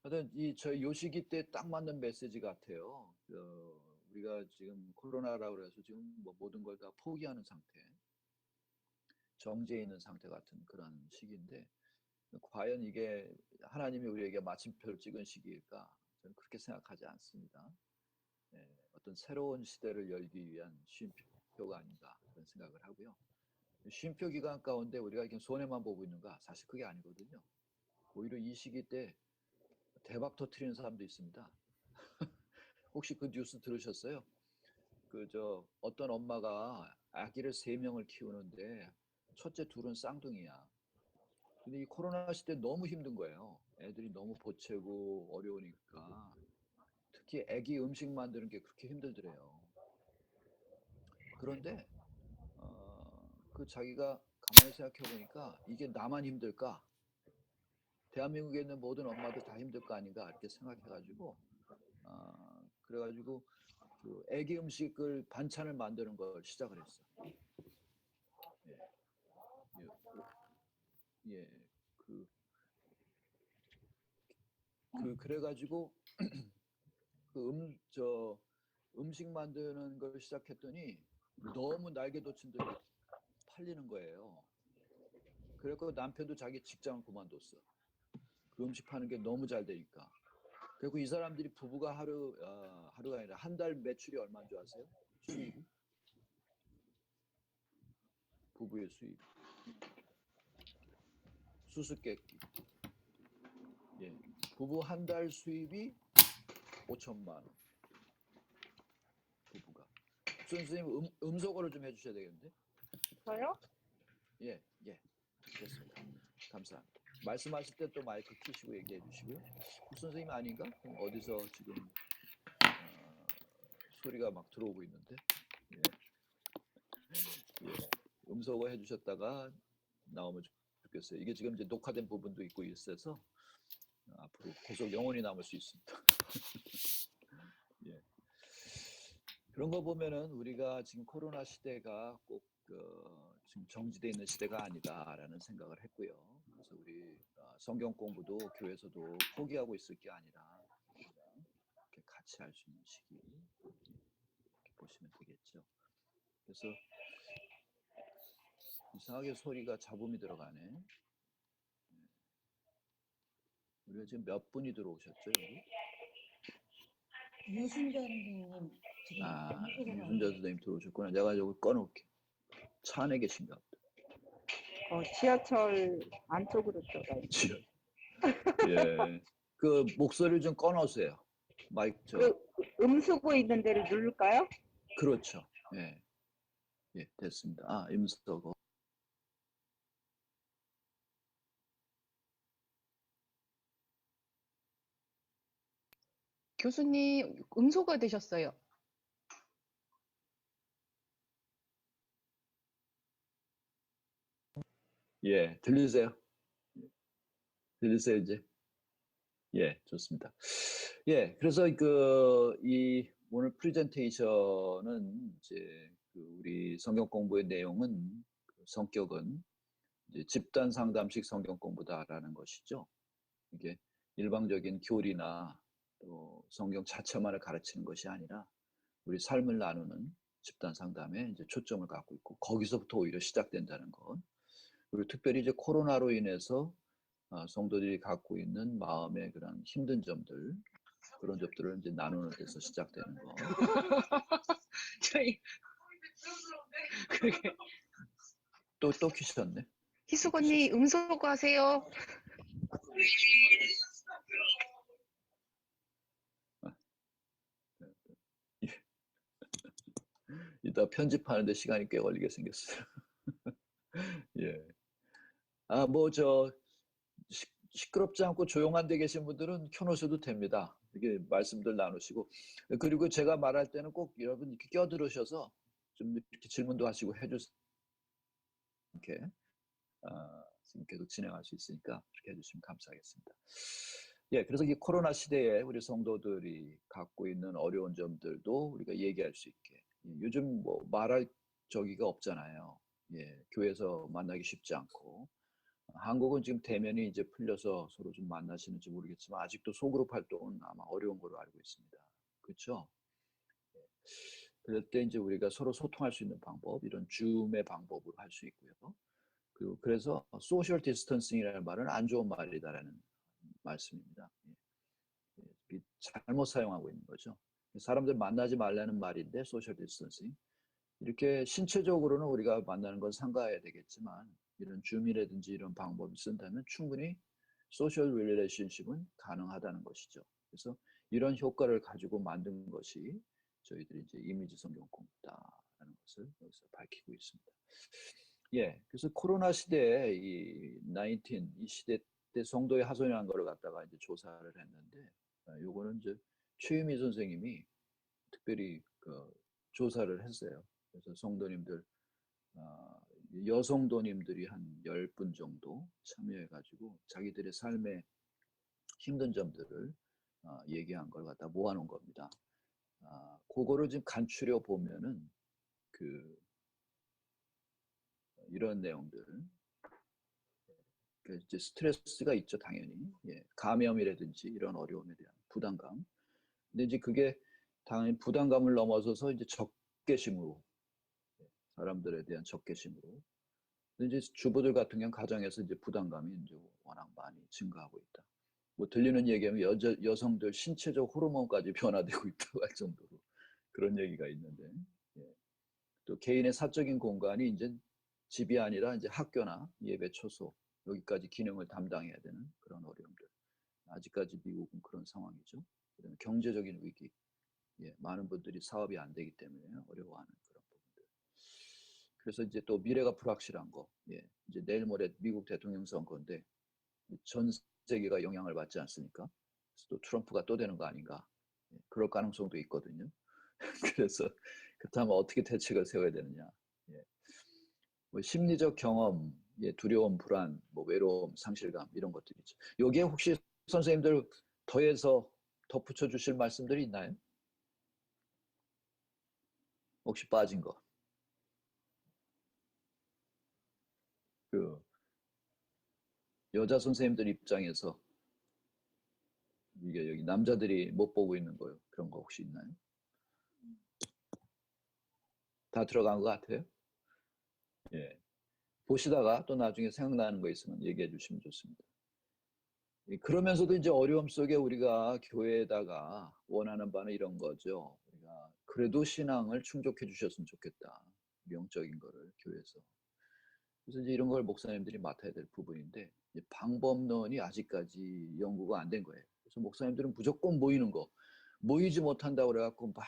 하여튼 저희 요 시기 때 딱 맞는 메시지 같아요. 우리가 지금 코로나라고 그래서 지금 뭐 모든 걸 다 포기하는 상태, 정지해 있는 상태 같은 그런 시기인데 과연 이게 하나님이 우리에게 마침표를 찍은 시기일까? 저는 그렇게 생각하지 않습니다. 어떤 새로운 시대를 열기 위한 쉼표가 아닌가 그런 생각을 하고요. 쉼표 기간 가운데 우리가 이렇게 손해만 보고 있는가? 사실 그게 아니거든요. 오히려 이 시기 때 대박 터트리는 사람도 있습니다. 혹시 그 뉴스 들으셨어요? 어떤 엄마가 아기를 3명을 키우는데 첫째 둘은 쌍둥이야. 근데 이 코로나 시대 너무 힘든 거예요. 애들이 너무 보채고 어려우니까. 특히 아기 음식 만드는 게 그렇게 힘들더래요. 그런데 그 자기가 가만히 생각해 보니까 이게 나만 힘들까? 대한민국에 있는 모든 엄마들 다 힘들 거 아닌가 이렇게 생각해가지고 그래가지고 그 아기 음식을 반찬을 만드는 걸 시작을 했어. 예, 예, 예. 그, 그래가지고 음식 만드는 걸 시작했더니 너무 날개 돋친들이 팔리는 거예요. 그래서 남편도 자기 직장을 그만뒀어. 그 음식 파는 게 너무 잘 되니까. 그리고 이 사람들이 부부가 하루가 아니라 한 달 매출이 얼마인 줄 아세요? 수입이? 부부의 수입. 수수께끼. 예. 부부 한 달 수입이 5천만 원. 부부가. 선생님 음소거를 좀 해주셔야 되겠는데? 저요? 예, 예. 됐습니다. 감사합니다. 말씀하실 때 또 마이크 켜시고 얘기해 주시고요. 선생님 아닌가? 그럼 어디서 지금 소리가 막 들어오고 있는데? 예. 예. 음소거 해주셨다가 나오면 좋겠어요. 이게 지금 이제 녹화된 부분도 있고 있어서 앞으로 계속 영원히 남을 수 있습니다. 예. 그런 거 보면은 우리가 지금 코로나 시대가 꼭 지금 정지되어 있는 시대가 아니다라는 생각을 했고요. 그래서 우리 성경 공부도 교회에서도 포기하고 있을 게 아니라 이렇게 같이 할 수 있는 시기 이렇게 보시면 되겠죠. 그래서 이상하게 소리가 잡음이 들어가네. 우리가 지금 몇 분이 들어오셨죠 여기? 유순자 선생님 지금 유순자 선생님 들어오셨구나. 내가 저거 꺼놓을게. 차 안에 계신가 보다. 지하철 안쪽으로 들어가요. 예. 그 목소리를 좀 꺼놓으세요. 마이크 음수고 있는 데를 누를까요? 그렇죠. 예. 예, 됐습니다. 임수거. 교수님 음소거 되셨어요. 예, 들리세요? 들리세요 이제? 예, 좋습니다. 예, 그래서 이 오늘 프레젠테이션은 이제 우리 성경 공부의 내용은 성격은 이제 집단 상담식 성경 공부다라는 것이죠. 이게 일방적인 교리나 또 성경 자체만을 가르치는 것이 아니라 우리 삶을 나누는 집단 상담에 이제 초점을 갖고 있고 거기서부터 오히려 시작된다는 것. 그리고 특별히 이제 코로나로 인해서 성도들이 갖고 있는 마음의 그런 힘든 점들 그런 점들을 이제 나누는 데서 시작되는 거. 저희 그러게 또 키셨네. 희숙 언니 음소거 하세요. 이따 편집하는데 시간이 꽤 걸리게 생겼어요. 예. 시끄럽지 않고 조용한 데 계신 분들은 켜놓으셔도 됩니다. 이게 말씀들 나누시고. 그리고 제가 말할 때는 꼭 여러분 이렇게 껴들으셔서 좀 이렇게 질문도 하시고 해주세요. 이렇게 지금 계속 진행할 수 있으니까 그렇게 해주시면 감사하겠습니다. 예, 그래서 이 코로나 시대에 우리 성도들이 갖고 있는 어려운 점들도 우리가 얘기할 수 있게. 요즘 뭐 말할 저기가 없잖아요. 예, 교회에서 만나기 쉽지 않고 한국은 지금 대면이 이제 풀려서 서로 좀 만나시는지 모르겠지만 아직도 소그룹 활동은 아마 어려운 걸로 알고 있습니다. 그렇죠? 그럴 때 이제 우리가 서로 소통할 수 있는 방법, 이런 줌의 방법으로 할 수 있고요. 그리고 그래서 소셜 디스턴싱이라는 말은 안 좋은 말이다라는 말씀입니다. 잘못 사용하고 있는 거죠. 사람들 만나지 말라는 말인데 소셜 디스턴싱. 이렇게 신체적으로는 우리가 만나는 건 삼가해야 되겠지만 이런 줌이라든지 이런 방법을 쓴다면 충분히 소셜 릴레이션십은 가능하다는 것이죠. 그래서 이런 효과를 가지고 만든 것이 저희들이 이제 이미지 성경 공부다라는 것을 여기서 밝히고 있습니다. 예, 그래서 코로나 시대에 이 시대 때 성도의 하소연한 거를 갖다가 이제 조사를 했는데, 요거는 이제 최유미 선생님이 특별히 그 조사를 했어요. 그래서 성도님들, 여성도님들이 한 10분 정도 참여해가지고 자기들의 삶의 힘든 점들을 얘기한 걸 갖다 모아놓은 겁니다. 그거를 지금 간추려 보면은 이런 내용들, 이제 스트레스가 있죠, 당연히. 예, 감염이라든지 이런 어려움에 대한 부담감. 근데 이제 그게 당연히 부담감을 넘어서서 이제 적개심으로, 사람들에 대한 적개심으로. 근데 이제 주부들 같은 경우는 가정에서 이제 부담감이 이제 워낙 많이 증가하고 있다. 뭐 들리는 얘기하면 여성들 신체적 호르몬까지 변화되고 있다고 할 정도로 그런 얘기가 있는데, 예. 또 개인의 사적인 공간이 이제 집이 아니라 이제 학교나 예배 초소 여기까지 기능을 담당해야 되는 그런 어려움들. 아직까지 미국은 그런 상황이죠. 그다음에 경제적인 위기, 예, 많은 분들이 사업이 안 되기 때문에 어려워하는 그런 부분들. 그래서 이제 또 미래가 불확실한 거, 예, 이제 내일 모레 미국 대통령 선거인데 전 세계가 영향을 받지 않습니까? 그래서 또 트럼프가 또 되는 거 아닌가? 예, 그럴 가능성도 있거든요. 그래서 그렇다면 어떻게 대책을 세워야 되느냐? 예. 뭐 심리적 경험, 예, 두려움, 불안, 뭐 외로움, 상실감 이런 것들이죠. 여기에 혹시 선생님들 더해서 덧붙여 주실 말씀들이 있나요? 혹시 빠진 거? 그 여자 선생님들 입장에서 이게 여기 남자들이 못 보고 있는 거요. 그런 거 혹시 있나요? 다 들어간 것 같아요. 예. 보시다가 또 나중에 생각나는 거 있으면 얘기해 주시면 좋습니다. 그러면서도 이제 어려움 속에 우리가 교회에다가 원하는 바는 이런 거죠. 우리가 그래도 신앙을 충족해 주셨으면 좋겠다. 영적인 거를 교회에서. 그래서 이제 이런 걸 목사님들이 맡아야 될 부분인데 방법론이 아직까지 연구가 안 된 거예요. 그래서 목사님들은 무조건 모이는 거, 모이지 못한다고 그래갖고 막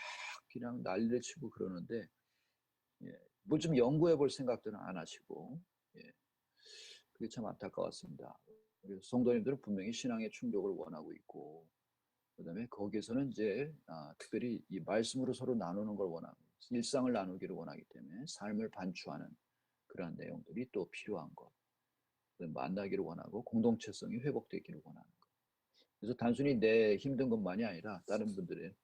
그냥 난리를 치고 그러는데, 예, 뭘 좀 연구해 볼 생각들은 안 하시고, 예, 그게 참 안타까웠습니다. 그래서 성도님들은 분명히 신앙의 충족을 원하고 있고, 그다음에 거기에서는 이제 특별히 이 말씀으로 서로 나누는 걸 원하고, 일상을 나누기를 원하기 때문에 삶을 반추하는 그러한 내용들이 또 필요한 것, 만나기를 원하고 공동체성이 회복되기를 원하는 것. 그래서 단순히 내 힘든 것만이 아니라 다른 분들의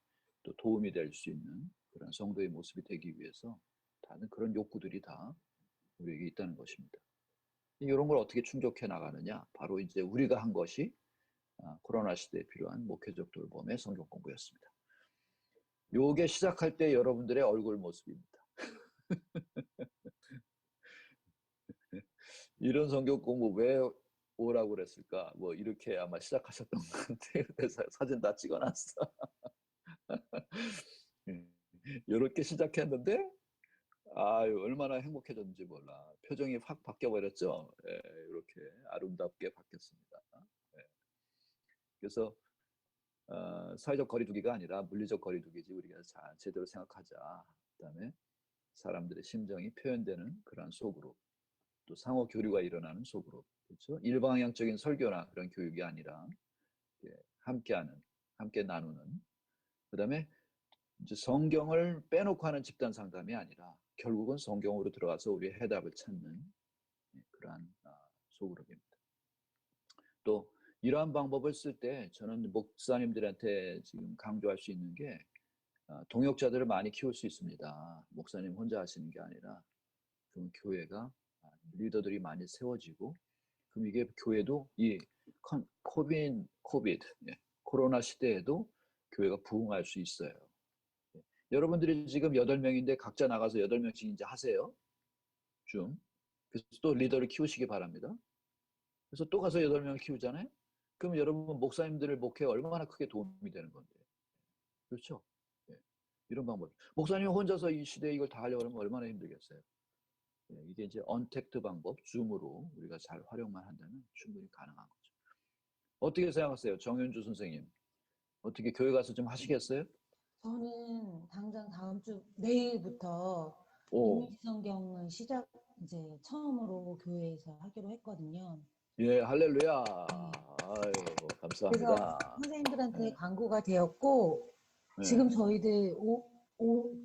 또 도움이 될 수 있는 그런 성도의 모습이 되기 위해서 다른 그런 욕구들이 다 우리에게 있다는 것입니다. 이런 걸 어떻게 충족해 나가느냐? 바로 이제 우리가 한 것이 코로나 시대에 필요한 목회적 돌봄의 성경 공부였습니다. 요게 시작할 때 여러분들의 얼굴 모습입니다. 이런 성경 공부 왜 오라고 그랬을까? 뭐 이렇게 아마 시작하셨던 것 같아요. 그래서 사진 다 찍어놨어. 이렇게 시작했는데 얼마나 행복해졌는지 몰라. 표정이 확 바뀌어버렸죠. 예, 이렇게 아름답게 바뀌었습니다. 예. 그래서 사회적 거리두기가 아니라 물리적 거리두기지 우리가 제대로 생각하자. 그다음에 사람들의 심정이 표현되는 그런 속으로 또 상호 교류가 일어나는 속으로 그렇죠. 일방향적인 설교나 그런 교육이 아니라 함께하는, 함께 나누는. 그다음에 이제 성경을 빼놓고 하는 집단 상담이 아니라 결국은 성경으로 들어가서 우리의 해답을 찾는 그러한 소그룹입니다. 또 이러한 방법을 쓸 때 저는 목사님들한테 지금 강조할 수 있는 게 동역자들을 많이 키울 수 있습니다. 목사님 혼자 하시는 게 아니라 그럼 교회가 리더들이 많이 세워지고 그럼 이게 교회도 이 코비드, 예, 코로나 시대에도 교회가 부흥할 수 있어요. 예. 여러분들이 지금 8명인데 각자 나가서 8명씩 이제 하세요. 좀. 그래서 또 리더를 키우시기 바랍니다. 그래서 또 가서 8명을 키우잖아요. 그럼 여러분 목사님들의 목회에 얼마나 크게 도움이 되는 건데. 그렇죠? 예. 이런 방법. 목사님이 혼자서 이 시대에 이걸 다 하려고 하면 얼마나 힘들겠어요. 예. 이게 이제 언택트 방법, 줌으로 우리가 잘 활용만 한다면 충분히 가능한 거죠. 어떻게 생각하세요? 정윤주 선생님. 어떻게 교회 가서 좀 하시겠어요? 저는 당장 다음 주 내일부터 오, 이미지 성경을 시작 이제 처음으로 교회에서 하기로 했거든요. 예, 할렐루야. 네. 아유, 그래서 감사합니다. 선생님들한테 네. 광고가 되었고 네. 지금 저희들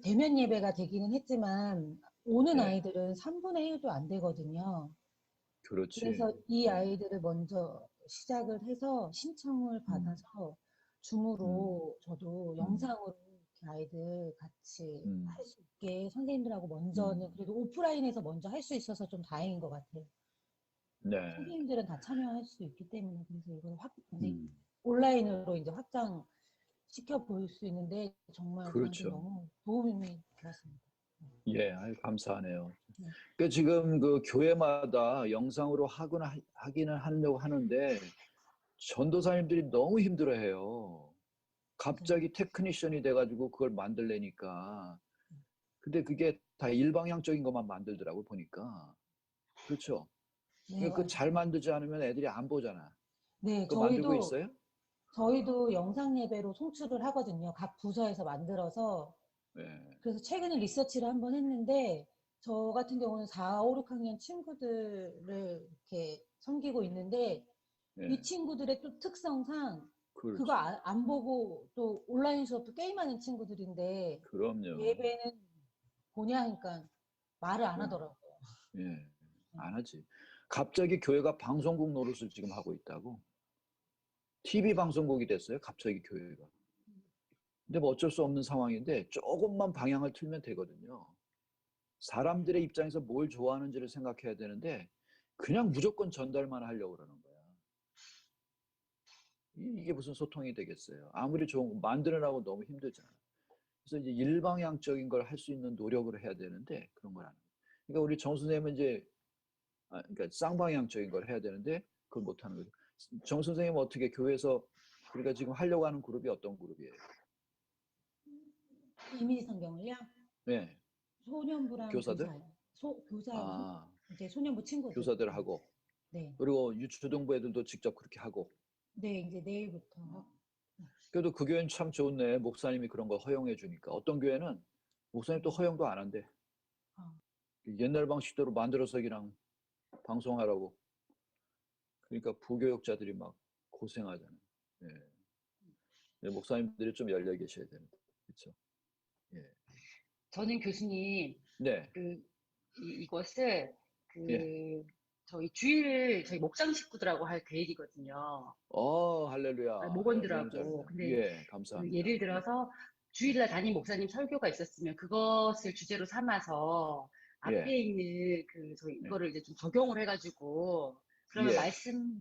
대면 예배가 되기는 했지만 오는 네. 아이들은 3분의 1도 안 되거든요. 그렇지. 그래서 이 네. 아이들을 먼저 시작을 해서 신청을 받아서 줌으로 저도 영상으로 이렇게 아이들 같이 할 수 있게 선생님들하고 먼저는 그래도 오프라인에서 먼저 할 수 있어서 좀 다행인 것 같아요. 네. 선생님들은 다 참여할 수 있기 때문에 그래서 이걸 이제 음, 온라인으로 이제 확장 시켜 볼 수 있는데 정말 저한테 그렇죠. 너무 도움이 되었습니다. 예, 아유, 감사하네요. 네. 그 지금 그 교회마다 영상으로 하기는 하려고 하는데 전도사님들이 너무 힘들어해요. 갑자기 테크니션이 돼가지고 그걸 만들래니까. 근데 그게 다 일방향적인 것만 만들더라고 보니까. 그렇죠. 네, 그 잘 만들지 않으면 애들이 안 보잖아. 네, 그거 만들고 있어요? 저희도 영상 예배로 송출을 하거든요. 각 부서에서 만들어서. 예. 그래서 최근에 리서치를 한번 했는데, 저 같은 경우는 4, 5, 6학년 친구들을 이렇게 섬기고 있는데, 이 예. 친구들의 또 특성상 그거 그렇죠. 안 보고 또 온라인 수업도 게임하는 친구들인데, 그럼요. 예배는 보냐 하니까 말을 안 그럼. 하더라고요. 예. 안 하지. 갑자기 교회가 방송국 노릇을 지금 하고 있다고. TV 방송국이 됐어요. 갑자기 교회가. 근데 뭐 어쩔 수 없는 상황인데 조금만 방향을 틀면 되거든요. 사람들의 입장에서 뭘 좋아하는지를 생각해야 되는데 그냥 무조건 전달만 하려고 그러는 거야. 이게 무슨 소통이 되겠어요. 아무리 좋은 거 만들어나고 너무 힘들잖아. 그래서 이제 일방향적인 걸 할 수 있는 노력을 해야 되는데 그런 걸 안 해요. 그러니까 우리 정 선생님은 이제 그러니까 쌍방향적인 걸 해야 되는데 그걸 못 하는 거죠. 정 선생님은 어떻게 교회에서 우리가 지금 하려고 하는 그룹이 어떤 그룹이에요? 이미지 성경을요? 네. 소년부랑 교사들? 교사요. 교사하고 아, 이제 소년부 친구들. 교사들하고 네. 그리고 유초등부 애들도 직접 그렇게 하고. 네, 이제 내일부터. 그래도 그 교회는 참 좋네. 목사님이 그런 거 허용해 주니까. 어떤 교회는 목사님 또 허용도 안 한대. 아. 옛날 방식대로 만들어서 그냥 방송하라고. 그러니까 부교육자들이 막 고생하잖아요. 예. 목사님들이 좀 열려 계셔야 되는데. 그렇죠? 예. 저는 교수님, 네. 이것을 예. 저희 목장 식구들하고 할 계획이거든요. 할렐루야. 너무 잘했네. 목원들하고. 근데 예, 감사합니다. 예를 들어서 주일날 담임 목사님 설교가 있었으면 그것을 주제로 삼아서 예. 앞에 있는 이거를 이제 좀 적용을 해가지고 그러면 예.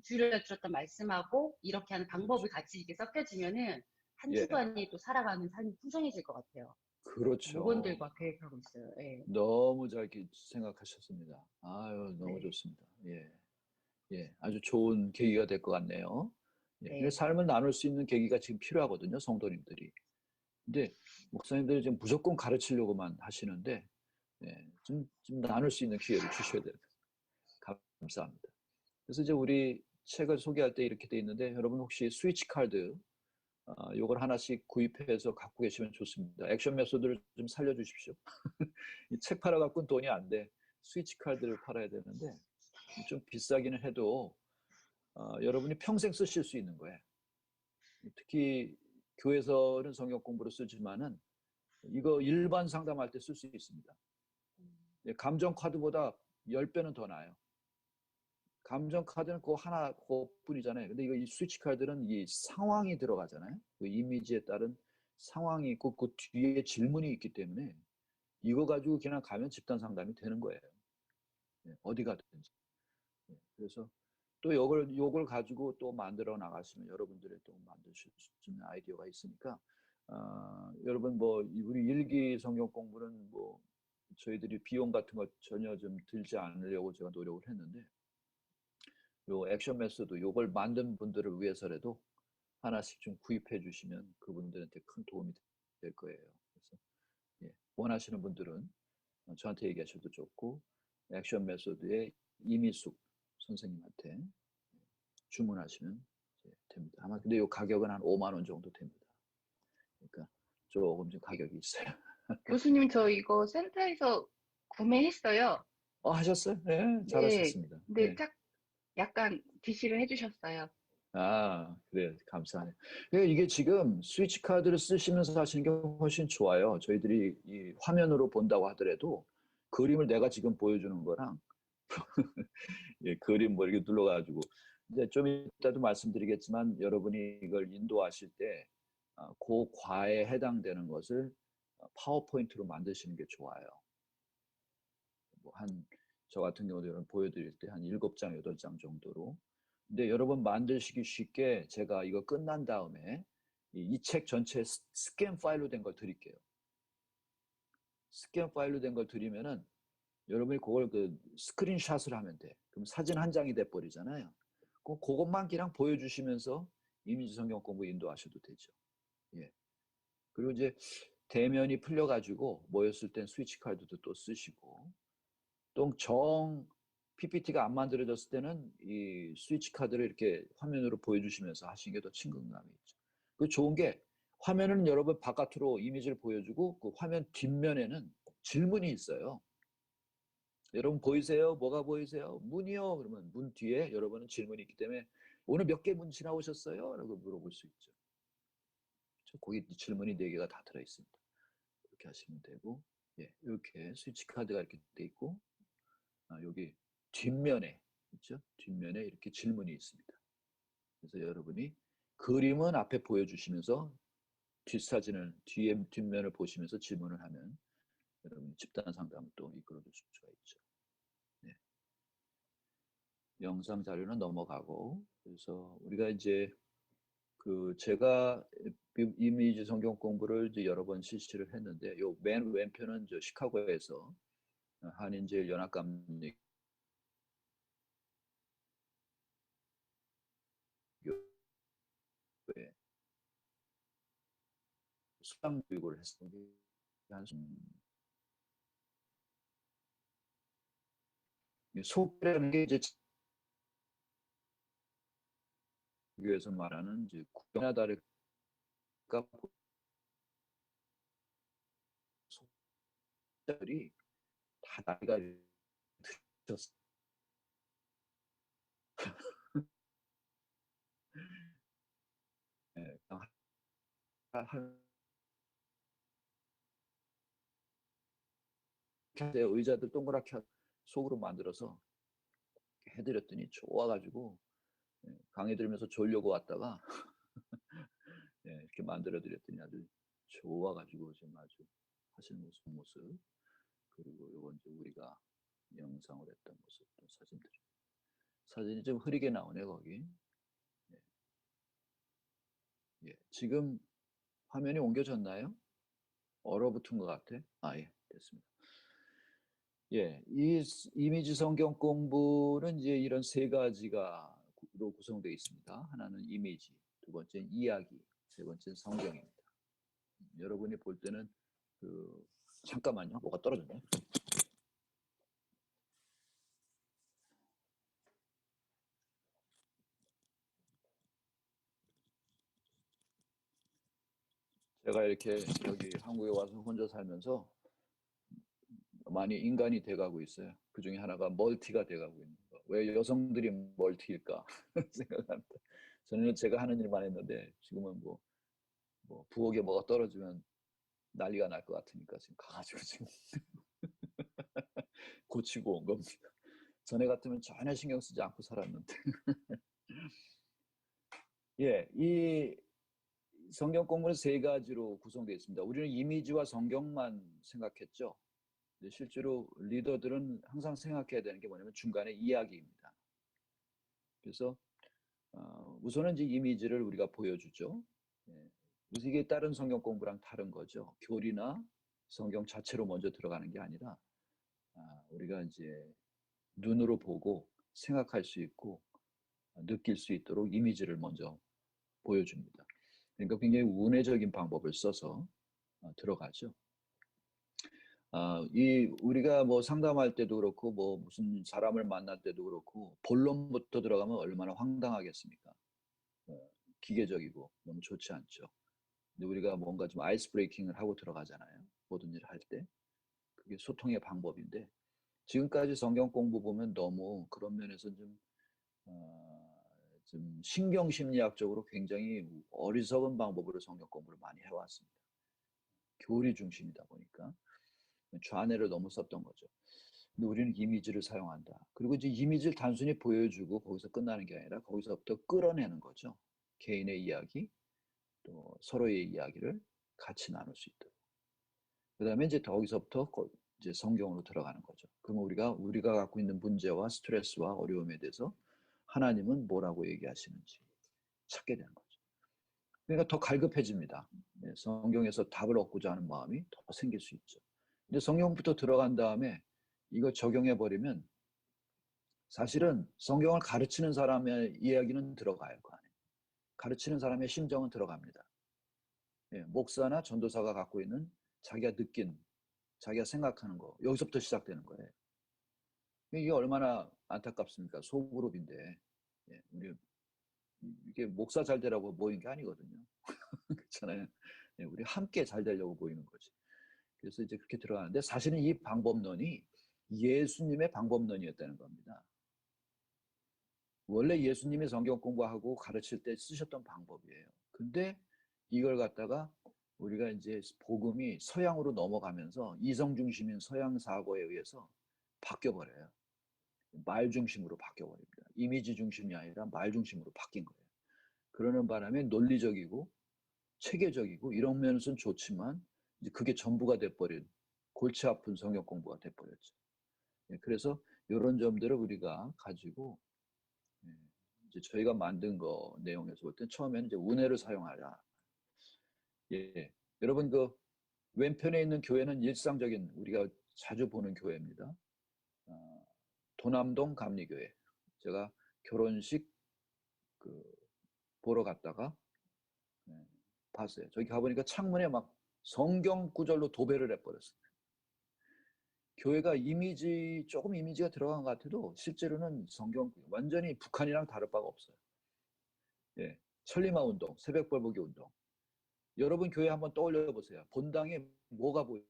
주일날 들었던 말씀하고 이렇게 하는 방법을 같이 이렇게 섞여지면은 한 예. 주간이 또 살아가는 삶이 풍성해질 것 같아요. 그렇죠. 목원들과 계획하고 있어요. 예. 너무 잘 생각하셨습니다. 아유, 너무 네. 좋습니다. 예. 예, 아주 좋은 계기가 될 것 같네요. 예, 네. 근데 삶을 나눌 수 있는 계기가 지금 필요하거든요, 성도님들이. 근데 목사님들이 지금 무조건 가르치려고만 하시는데, 예, 좀 나눌 수 있는 기회를 주셔야 돼요. 감사합니다. 그래서 이제 우리 책을 소개할 때 이렇게 돼 있는데, 여러분 혹시 스위치 카드, 요걸 하나씩 구입해서 갖고 계시면 좋습니다. 액션 메소드를 좀 살려주십시오. 이 책 팔아갖고는 돈이 안 돼. 스위치 카드를 팔아야 되는데, 좀 비싸기는 해도 여러분이 평생 쓰실 수 있는 거예요. 특히 교회에서는 성경 공부로 쓰지만은 이거 일반 상담할 때 쓸 수 있습니다. 감정 카드보다 10배는 더 나아요. 감정 카드는 그거 하나 그뿐이잖아요. 근데 이 스위치 카드는 이 상황이 들어가잖아요. 그 이미지에 따른 상황이 있고 그 뒤에 질문이 있기 때문에 이거 가지고 그냥 가면 집단 상담이 되는 거예요. 어디 가든지. 그래서 또 요걸 가지고 또 만들어 나가시면 여러분들이 또 만드실 수 있는 아이디어가 있으니까 여러분 뭐 우리 일기 성경 공부는 뭐 저희들이 비용 같은 거 전혀 좀 들지 않으려고 제가 노력을 했는데 요 액션 메소드 요걸 만든 분들을 위해서라도 하나씩 좀 구입해 주시면 그분들한테 큰 도움이 될 거예요. 그래서 예, 원하시는 분들은 저한테 얘기하셔도 좋고 액션 메소드의 이미숙 선생님한테 주문하시면 됩니다. 아마 근데 이 가격은 한 5만 원 정도 됩니다. 그러니까 조금 좀 가격이 있어요. 교수님, 저 이거 센터에서 구매했어요. 하셨어요? 네, 네. 잘하셨습니다. 근데 네. 딱 약간 DC를 해주셨어요. 그래요. 감사하네요. 이게 지금 스위치 카드를 쓰시면서 하시는 게 훨씬 좋아요. 저희들이 이 화면으로 본다고 하더라도 그림을 내가 지금 보여주는 거랑 예, 그림 뭐 이렇게 눌러가지고 이제 좀 이따도 말씀드리겠지만 여러분이 이걸 인도하실 때 그 과에 해당되는 것을 파워포인트로 만드시는 게 좋아요. 뭐 저 같은 경우도 여러분 보여드릴 때 한 7장, 8장 정도로. 근데 여러분 만드시기 쉽게 제가 이거 끝난 다음에 이 책 전체 스캔 파일로 된 걸 드릴게요. 스캔 파일로 된 걸 드리면은 여러분이 그걸 그 스크린샷을 하면 돼. 그럼 사진 한 장이 돼 버리잖아요. 그것만 그냥 보여주시면서 이미지 성경 공부 인도하셔도 되죠. 예. 그리고 이제 대면이 풀려가지고 모였을 땐 스위치 카드도 또 쓰시고 또 PPT가 안 만들어졌을 때는 이 스위치 카드를 이렇게 화면으로 보여주시면서 하시는 게 더 친근감이 있죠. 그 좋은 게 화면은 여러분 바깥으로 이미지를 보여주고 그 화면 뒷면에는 질문이 있어요. 여러분 보이세요? 뭐가 보이세요? 문이요. 그러면 문 뒤에 여러분은 질문이 있기 때문에 오늘 몇 개 문 지나오셨어요? 라고 물어볼 수 있죠. 거기 질문이 4개가 다 들어있습니다. 이렇게 하시면 되고 예, 이렇게 스위치 카드가 이렇게 돼 있고 여기 뒷면에 있죠? 뒷면에 이렇게 질문이 있습니다. 그래서 여러분이 그림은 앞에 보여주시면서 뒷면을 보시면서 질문을 하면 여러분이 집단 상담을 또 이끌어줄 수가 있죠. 네. 영상 자료는 넘어가고 그래서 우리가 이제 제가 이미지 성경 공부를 이제 여러 번 실시를 했는데 요 맨 왼편은 저 시카고에서 한인제일 연합감리교회 수강 교육을 했었는데 소개라는 게 이제 교회에서 말하는 이제 구나 다를까 속자들이 다 나이가 드셨어요. 네, 의자들 동그랗게 속으로 만들어서 해드렸더니 좋아가지고 강의 들으면서 졸려고 왔다가 이렇게 만들어드렸더니 아주 좋아가지고 지금 아주 하시는 모습 그리고 요건 이제 우리가 영상을 했던 모습 사진들 사진이 좀 흐리게 나오네 거기. 예, 지금 화면이 옮겨졌나요? 얼어붙은 것 같아. 예, 됐습니다. 예, 이 이미지 성경 공부는 이제 이런 3가지로 구성되어 있습니다. 하나는 이미지, 두 번째는 이야기, 세 번째는 성경입니다. 여러분이 볼 때는 잠깐만요. 뭐가 떨어졌네. 제가 이렇게 여기 한국에 와서 혼자 살면서 많이 인간이 돼가고 있어요. 그 중에 하나가 멀티가 돼가고 있는 거. 왜 여성들이 멀티일까 생각합니다. 저는 제가 하는 일만 했는데 지금은 뭐 부엌에 뭐가 떨어지면 난리가 날 것 같으니까 지금 가가지고 지금 고치고 온 겁니다. 전에 같으면 전혀 신경 쓰지 않고 살았는데. 예, 이 성경 공부는 3가지로 구성되어 있습니다. 우리는 이미지와 성경만 생각했죠. 실제로 리더들은 항상 생각해야 되는 게 뭐냐면 중간에 이야기입니다. 그래서 우선은 이제 이미지를 우리가 보여주죠. 예. 그래서 이게 다른 성경 공부랑 다른 거죠. 교리나 성경 자체로 먼저 들어가는 게 아니라 우리가 이제 눈으로 보고 생각할 수 있고 느낄 수 있도록 이미지를 먼저 보여줍니다. 그러니까 굉장히 운회적인 방법을 써서 들어가죠. 우리가 뭐 상담할 때도 그렇고 뭐 무슨 사람을 만날 때도 그렇고 본론부터 들어가면 얼마나 황당하겠습니까? 기계적이고 너무 좋지 않죠. 근데 우리가 뭔가 좀 아이스 브레이킹을 하고 들어가잖아요. 모든 일을 할 때. 그게 소통의 방법인데 지금까지 성경 공부 보면 너무 그런 면에서 좀 신경심리학적으로 굉장히 어리석은 방법으로 성경 공부를 많이 해왔습니다. 교리 중심이다 보니까 좌뇌를 너무 썼던 거죠. 근데 우리는 이미지를 사용한다. 그리고 이제 이미지를 단순히 보여주고 거기서 끝나는 게 아니라 거기서부터 끌어내는 거죠. 개인의 이야기, 또 서로의 이야기를 같이 나눌 수 있도록. 그 다음에 이제 거기서부터 이제 성경으로 들어가는 거죠. 그러면 우리가 갖고 있는 문제와 스트레스와 어려움에 대해서 하나님은 뭐라고 얘기하시는지 찾게 되는 거죠. 그러니까 더 갈급해집니다. 성경에서 답을 얻고자 하는 마음이 더 생길 수 있죠. 근데 성경부터 들어간 다음에 이거 적용해 버리면 사실은 성경을 가르치는 사람의 이야기는 들어가요. 그 안에. 가르치는 사람의 심정은 들어갑니다. 목사나 전도사가 갖고 있는 자기가 느낀, 자기가 생각하는 거 여기서부터 시작되는 거예요. 이게 얼마나 안타깝습니까? 소그룹인데 우리 이게 목사 잘 되라고 모인 게 아니거든요. 그렇잖아요. 우리 함께 잘 되려고 모이는 거지. 그래서 이제 그렇게 들어가는데 사실은 이 방법론이 예수님의 방법론이었다는 겁니다. 원래 예수님이 성경 공부하고 가르칠 때 쓰셨던 방법이에요. 근데 이걸 갖다가 우리가 이제 복음이 서양으로 넘어가면서 이성 중심인 서양 사고에 의해서 바뀌어버려요. 말 중심으로 바뀌어버립니다. 이미지 중심이 아니라 말 중심으로 바뀐 거예요. 그러는 바람에 논리적이고 체계적이고 이런 면에서는 좋지만 이제 그게 전부가 돼버린 골치 아픈 성경 공부가 돼버렸죠. 그래서 이런 점들을 우리가 가지고 이제 저희가 만든 거 내용에서 볼 때 처음에는 이제 운해를 사용하라. 여러분 그 왼편에 있는 교회는 일상적인 우리가 자주 보는 교회입니다. 도남동 감리교회. 제가 결혼식 보러 갔다가 봤어요. 저기 가보니까 창문에 막 성경 구절로 도배를 해버렸어요. 교회가 조금 이미지가 들어간 것 같아도 실제로는 성경 완전히 북한이랑 다를 바가 없어요. 천리마 운동, 새벽 벌보기 운동. 여러분 교회 한번 떠올려 보세요. 본당에 뭐가 보입니까?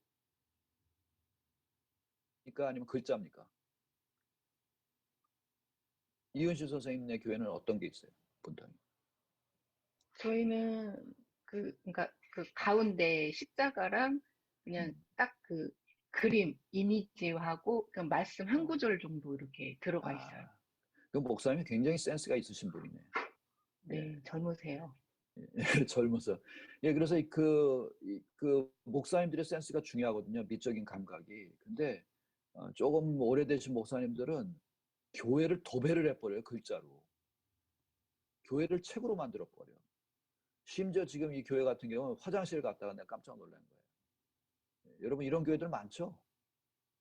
아니면 글자입니까? 이은실 선생님네 교회는 어떤 게 있어요? 본당에. 저희는 그러니까 그 가운데 십자가랑 그냥 딱 그 그림, 이미지하고 그 말씀 한 구절 정도 이렇게 들어가 있어요. 그 목사님이 굉장히 센스가 있으신 분이네. 네, 젊으세요. 젊어서. 그래서 그 목사님들의 센스가 중요하거든요. 미적인 감각이. 근데 조금 오래되신 목사님들은 교회를 도배를 해버려요. 글자로. 교회를 책으로 만들어버려. 심지어 지금 이 교회 같은 경우는 화장실 갔다가 내가 깜짝 놀란 거예요. 여러분 이런 교회들 많죠?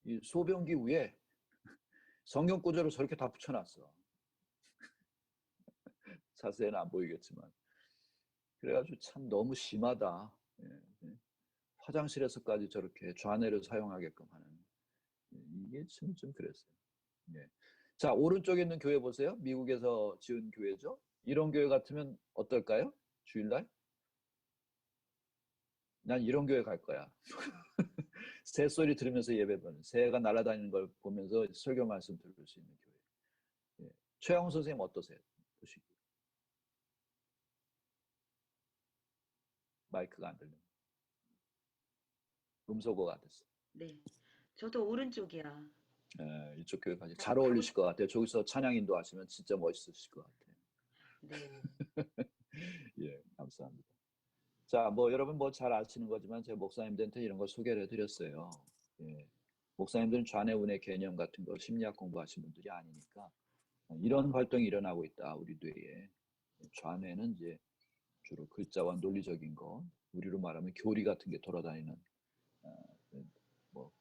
이 소변기 위에 성경 구절을 저렇게 다 붙여놨어. 자세히는 안 보이겠지만. 그래가지고 참 너무 심하다. 화장실에서까지 저렇게 좌뇌를 사용하게끔 하는. 이게 좀 그랬어요. 자, 오른쪽에 있는 교회 보세요. 미국에서 지은 교회죠. 이런 교회 같으면 어떨까요? 주일날? 난 이런 교회 갈 거야. 새소리 들으면서 예배하는, 새가 날아다니는 걸 보면서 설교 말씀 들을 수 있는 교회. 최영훈 선생님 어떠세요? 보시기. 마이크가 안 들려. 음소거가 됐어. 네, 저도 오른쪽이야. 이쪽 교회까지 잘 어울리실 것 같아요. 저기서 찬양 인도하시면 진짜 멋있으실 것 같아요. 네. 감사합니다. 자, 뭐 여러분 뭐 잘 아시는 거지만 제가 목사님들한테 이런 걸 소개를 해드렸어요. 목사님들은 좌뇌 우뇌 개념 같은 거 심리학 공부하신 분들이 아니니까 이런 활동이 일어나고 있다. 우리 뇌에. 좌뇌는 이제 주로 글자와 논리적인 거, 우리로 말하면 교리 같은 게 돌아다니는 뭐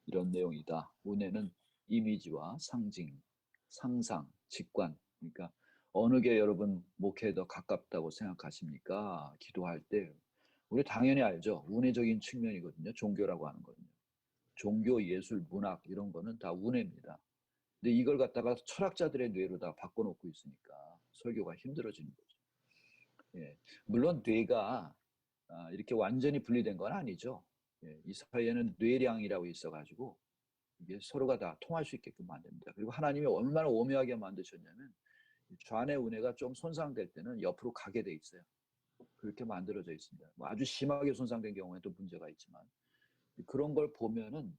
이런 내용이다. 우뇌는 이미지와 상징, 상상, 직관. 그러니까 어느 게 여러분 목회에 더 가깝다고 생각하십니까? 기도할 때 우리 당연히 알죠. 운해적인 측면이거든요. 종교라고 하는 거는요. 종교, 예술, 문학 이런 거는 다 운해입니다. 근데 이걸 갖다가 철학자들의 뇌로다 바꿔놓고 있으니까 설교가 힘들어지는 거죠. 예. 물론 뇌가 이렇게 완전히 분리된 건 아니죠. 예. 이 사이에는 뇌량이라고 있어가지고 이게 서로가 다 통할 수 있게끔 만듭니다. 그리고 하나님이 얼마나 오묘하게 만드셨냐면 좌뇌 우뇌가 좀 손상될 때는 옆으로 가게 돼 있어요. 그렇게 만들어져 있습니다. 뭐 아주 심하게 손상된 경우에도 문제가 있지만 그런 걸 보면은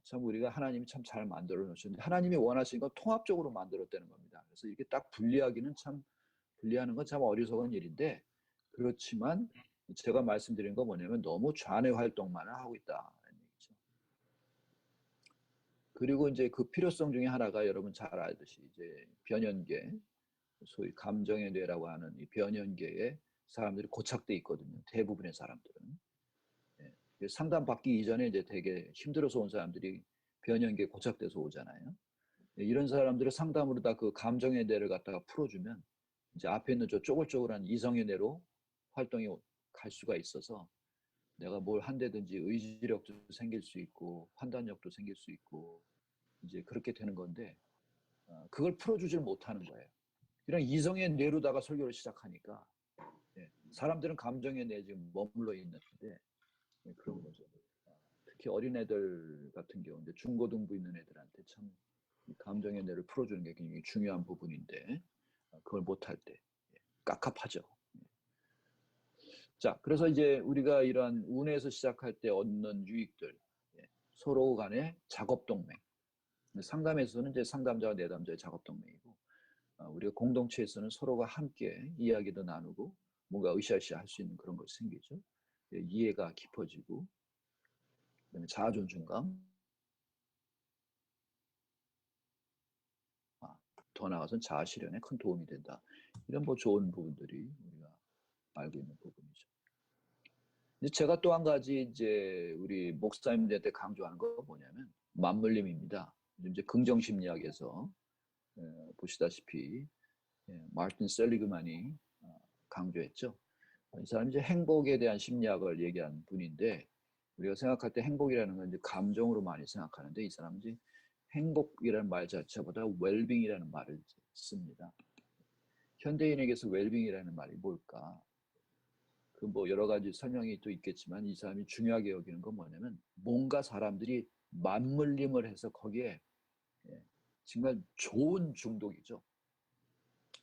참 우리가 하나님이 참 잘 만들어 놓으셨는데 하나님이 원하시는 건 통합적으로 만들었다는 겁니다. 그래서 이렇게 딱 분리하는 건 참 어리석은 일인데 그렇지만 제가 말씀드린 건 뭐냐면 너무 좌뇌 활동만을 하고 있다. 그리고 이제 그 필요성 중에 하나가 여러분 잘 알듯이 이제 변연계, 소위 감정의 뇌라고 하는 이 변연계에 사람들이 고착돼 있거든요. 대부분의 사람들은. 예. 상담 받기 이전에 이제 되게 힘들어서 온 사람들이 변연계에 고착돼서 오잖아요. 예. 이런 사람들을 상담으로 다 그 감정의 뇌를 갖다가 풀어주면 이제 앞에 있는 저 쪼글쪼글한 이성의 뇌로 활동이 갈 수가 있어서 내가 뭘 한다든지 의지력도 생길 수 있고 판단력도 생길 수 있고 이제 그렇게 되는 건데 그걸 풀어주질 못하는 거예요. 그냥 이성의 뇌로다가 설교를 시작하니까 예, 사람들은 감정의 뇌에 지금 머물러 있는데 예, 그런 거죠. 특히 어린애들 같은 경우인데 중고등부 있는 애들한테 참 감정의 뇌를 풀어주는 게 굉장히 중요한 부분인데 그걸 못할 때 예, 깝깝하죠. 자, 그래서 이제 우리가 이러한 운에서 시작할 때 얻는 유익들, 예, 서로 간의 작업 동맹. 상담에서는 이제 상담자와 내담자의 작업 동맹이고, 우리가 공동체에서는 서로가 함께 이야기도 나누고, 뭔가 으쌰으쌰 할 수 있는 그런 것이 생기죠. 예, 이해가 깊어지고, 그다음에 자아 존중감, 더 나아가서는 자아 실현에 큰 도움이 된다. 이런 뭐 좋은 부분들이 우리가 알고 있는 부분이죠. 제가 또 한 가지 이제 우리 목사님들한테 강조하는 거 뭐냐면 맞물림입니다. 이제 긍정 심리학에서 보시다시피 마틴 셀리그만이 강조했죠. 이 사람이 이제 행복에 대한 심리학을 얘기한 분인데 우리가 생각할 때 행복이라는 건 이제 감정으로 많이 생각하는데 이 사람은 이제 행복이라는 말 자체보다 웰빙이라는 말을 씁니다. 현대인에게서 웰빙이라는 말이 뭘까? 그 뭐 여러 가지 설명이 또 있겠지만 이 사람이 중요하게 여기는 건 뭐냐면 뭔가 사람들이 맞물림을 해서 거기에 정말 좋은 중독이죠.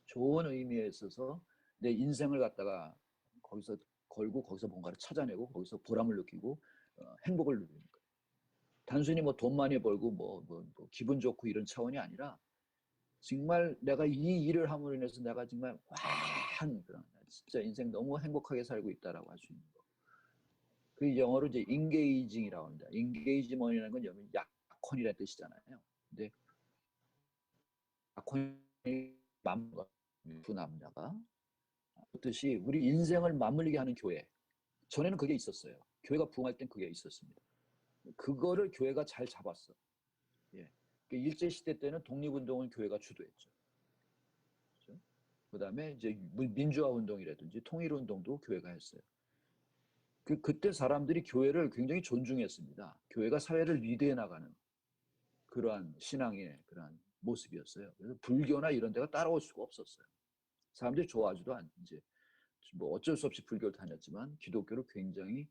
좋은 의미에 있어서 내 인생을 갖다가 거기서 걸고 거기서 뭔가를 찾아내고 거기서 보람을 느끼고 행복을 누리는 거예요. 단순히 뭐 돈 많이 벌고 뭐 기분 좋고 이런 차원이 아니라 정말 내가 이 일을 함으로 인해서 내가 정말 와한 그런 진짜 인생 너무 행복하게 살고 있다라고 할 수 있는 거. 그 영어로 이제 인게이징이라고 합니다. 인게이지먼이라는 건 여러분 약혼이라는 뜻이잖아요. 근데 약혼이 두 남자가 뜻이 우리 인생을 맞물리게 하는 교회. 전에는 그게 있었어요. 교회가 부흥할 땐 그게 있었습니다. 그거를 교회가 잘 잡았어. 예. 일제 시대 때는 독립운동은 교회가 주도했죠. 그렇죠? 그다음에 이제 민주화 운동이라든지 통일 운동도 교회가 했어요. 그때 사람들이 교회를 굉장히 존중했습니다. 교회가 사회를 리드해 나가는 그러한 신앙의 그러한 모습이었어요. 그래서 불교나 이런 데가 따라올 수가 없었어요. 사람들이 좋아하지도 않지. 뭐 어쩔 수 없이 불교를 다녔지만 기독교를 굉장히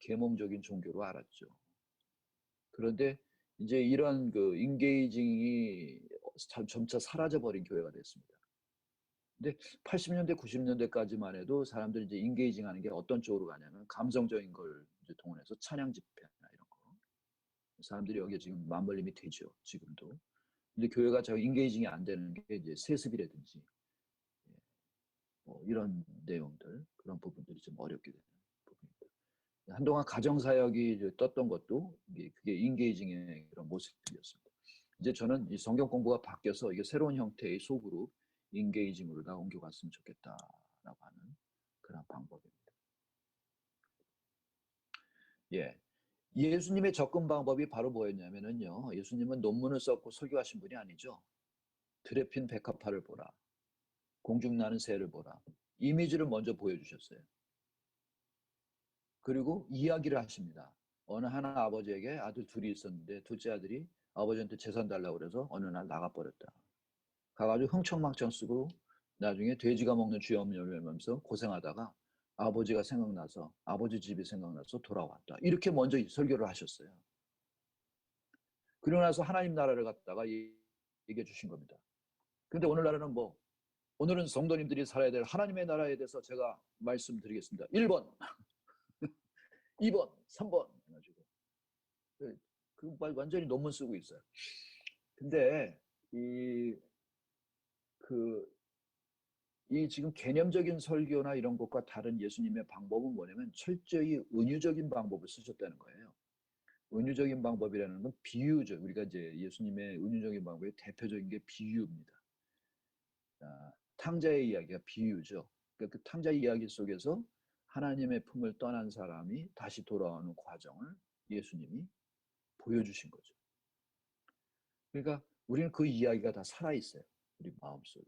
계몽적인 종교로 알았죠. 그런데 이제 이런 그 인게이징이 점차 사라져버린 교회가 됐습니다. 근데 80년대, 90년대까지만 해도 사람들이 이제 인게이징 하는 게 어떤 쪽으로 가냐면 감성적인 걸 이제 동원해서 찬양 집회나 이런 거. 사람들이 여기에 지금 맞물림이 되죠, 지금도. 근데 교회가 저 인게이징이 안 되는 게 이제 세습이라든지 뭐 이런 내용들, 그런 부분들이 좀 어렵게 되는 부분입니다. 한동안 가정사역이 떴던 것도 그게 인게이징의 그런 모습이었습니다. 이제 저는 이 성경 공부가 바뀌어서 이게 새로운 형태의 소그룹 인게이징으로 다 옮겨갔으면 좋겠다라고 하는 그런 방법입니다. 예. 예수님의 접근 방법이 바로 뭐였냐면요. 예수님은 논문을 썼고 설교하신 분이 아니죠. 들에 핀 백합화를 보라. 공중나는 새를 보라. 이미지를 먼저 보여주셨어요. 그리고 이야기를 하십니다. 어느 한 아버지에게 아들 둘이 있었는데 둘째 아들이 아버지한테 재산 달라고 그래서 어느 날 나가버렸다. 가가지고 흥청망청 쓰고 나중에 돼지가 먹는 쥐 없는 열매면서 고생하다가 아버지가 생각나서 아버지 집이 생각나서 돌아왔다. 이렇게 먼저 설교를 하셨어요. 그러고 나서 하나님 나라를 갖다가 얘기해 주신 겁니다. 근데 오늘날에는 오늘은 성도님들이 살아야 될 하나님의 나라에 대해서 제가 말씀드리겠습니다. 1번, 2번, 3번 해가지고 완전히 논문 쓰고 있어요. 근데 이 지금 개념적인 설교나 이런 것과 다른 예수님의 방법은 뭐냐면 철저히 은유적인 방법을 쓰셨다는 거예요. 은유적인 방법이라는 건 비유죠. 우리가 이제 예수님의 은유적인 방법의 대표적인 게 비유입니다. 탕자의 이야기가 비유죠. 그러니까 그 탕자 이야기 속에서 하나님의 품을 떠난 사람이 다시 돌아오는 과정을 예수님이 보여주신 거죠. 그러니까 우리는 그 이야기가 다 살아있어요. 우리 마음속에.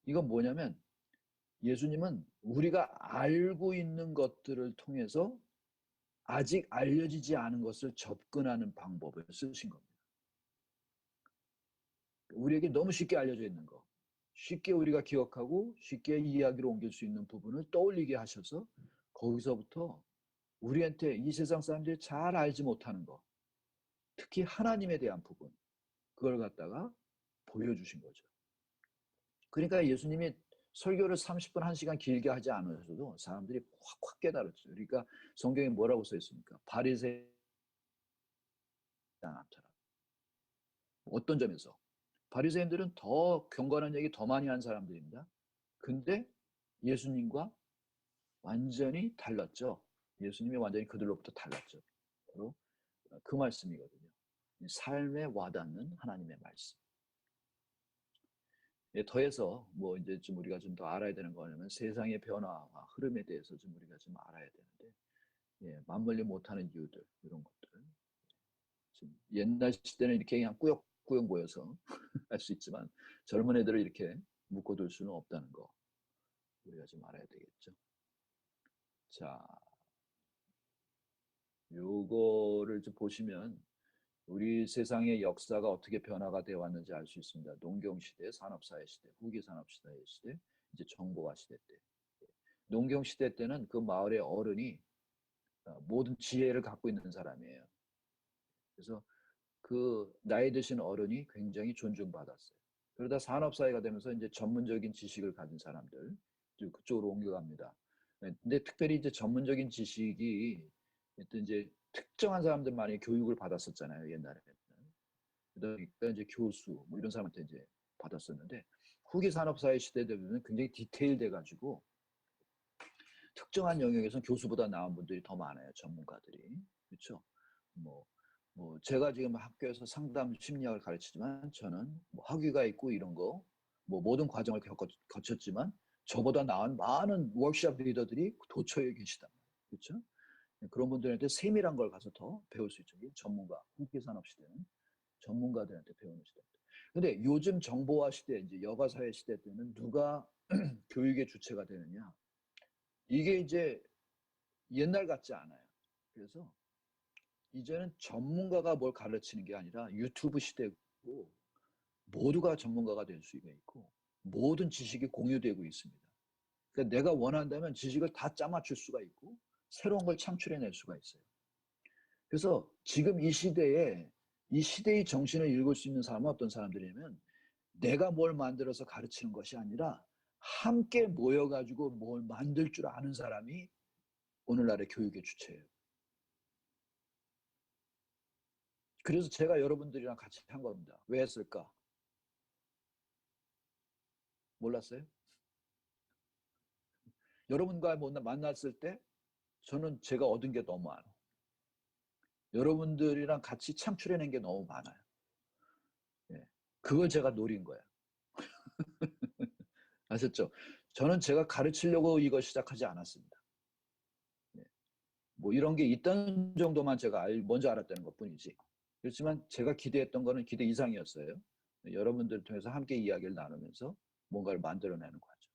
이건 뭐냐면 예수님은 우리가 알고 있는 것들을 통해서 아직 알려지지 않은 것을 접근하는 방법을 쓰신 겁니다. 우리에게 너무 쉽게 알려져 있는 거, 쉽게 우리가 기억하고 쉽게 이야기로 옮길 수 있는 부분을 떠올리게 하셔서 거기서부터 우리한테 이 세상 사람들이 잘 알지 못하는 거, 특히 하나님에 대한 부분, 그걸 갖다가 보여주신 거죠. 그러니까 예수님이 설교를 30분, 1시간 길게 하지 않으셔도 사람들이 확 깨달았죠. 그러니까 성경에 뭐라고 써 있습니까? 바리새인 않더라. 어떤 점에서? 바리새인들은 더 경건한 얘기 더 많이 한 사람들입니다. 근데 예수님과 완전히 달랐죠. 예수님이 완전히 그들로부터 달랐죠. 바로 그 말씀이거든요. 삶에 와닿는 하나님의 말씀. 더해서 이제 좀 우리가 좀 더 알아야 되는 거냐면 세상의 변화와 흐름에 대해서 좀 우리가 좀 알아야 되는데, 맞물리 못하는 이유들 이런 것들. 좀 옛날 시대는 이렇게 그냥 꾸역꾸역 모여서 할 수 있지만 젊은 애들을 이렇게 묶어둘 수는 없다는 거 우리가 좀 알아야 되겠죠. 자, 요거를 좀 보시면 우리 세상의 역사가 어떻게 변화가 되어 왔는지 알 수 있습니다. 농경시대, 산업사회 시대, 후기산업사회 시대, 이제 정보화 시대 때. 농경시대 때는 그 마을의 어른이 모든 지혜를 갖고 있는 사람이에요. 그래서 그 나이 드신 어른이 굉장히 존중받았어요. 그러다 산업사회가 되면서 이제 전문적인 지식을 가진 사람들 그쪽으로 옮겨갑니다. 근데 특별히 이제 전문적인 지식이 이제 특정한 사람들만이 교육을 받았었잖아요, 옛날에는. 그러니까 이제 교수 이런 사람한테 이제 받았었는데 후기 산업사회 시대 되면 굉장히 디테일돼 가지고 특정한 영역에서 교수보다 나은 분들이 더 많아요, 전문가들이. 그렇죠? 제가 지금 학교에서 상담 심리학을 가르치지만 저는 학위가 있고 이런 거 모든 과정을 거쳤지만 저보다 나은 많은 워크숍 리더들이 도처에 계시다. 그렇죠? 그런 분들한테 세밀한 걸 가서 더 배울 수 있죠. 전문가, 후기 산업 시대는 전문가들한테 배우는 시대입니다. 근데 요즘 정보화 시대, 이제 여가사회 시대 때는 누가 교육의 주체가 되느냐? 이게 이제 옛날 같지 않아요. 그래서 이제는 전문가가 뭘 가르치는 게 아니라 유튜브 시대고 모두가 전문가가 될 수가 있고 모든 지식이 공유되고 있습니다. 그러니까 내가 원한다면 지식을 다 짜맞출 수가 있고 새로운 걸 창출해낼 수가 있어요. 그래서 지금 이 시대의 정신을 읽을 수 있는 사람은 어떤 사람들이냐면 내가 뭘 만들어서 가르치는 것이 아니라 함께 모여가지고 뭘 만들 줄 아는 사람이 오늘날의 교육의 주체예요. 그래서 제가 여러분들이랑 같이 한 겁니다. 왜 했을까? 몰랐어요? 여러분과 만났을 때 저는 제가 얻은 게 너무 많아요. 여러분들이랑 같이 창출해낸 게 너무 많아요. 그걸 제가 노린 거야. 아셨죠? 저는 제가 가르치려고 이걸 시작하지 않았습니다. 네. 뭐 이런 게 있다는 정도만 제가 먼저 알았다는 것뿐이지. 그렇지만 제가 기대했던 거는 기대 이상이었어요. 여러분들을 통해서 함께 이야기를 나누면서 뭔가를 만들어내는 과정.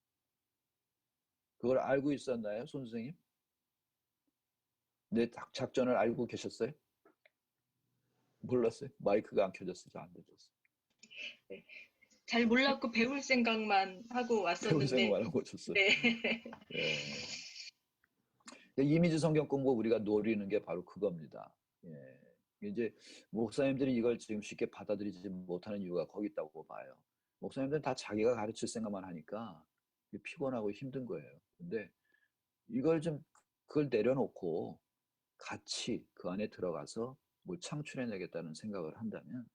그걸 알고 있었나요, 손 선생님? 내 작전을 알고 계셨어요? 몰랐어요? 마이크가 안 켜졌어요? 안 되졌어요? 잘 몰랐고 배울 생각만 하고 배운 왔었는데, 생각만 하고 오셨어요. 네. 예. 이미지 성경 공부 우리가 노리는 게 바로 그겁니다. 예. 이제 목사님들이 이걸 지금 쉽게 받아들이지 못하는 이유가 거기 있다고 봐요. 목사님들은 다 자기가 가르칠 생각만 하니까 피곤하고 힘든 거예요. 근데 이걸 좀 그걸 내려놓고 같이 그 안에 들어가서 뭘 창출해내겠다는 생각을 한다면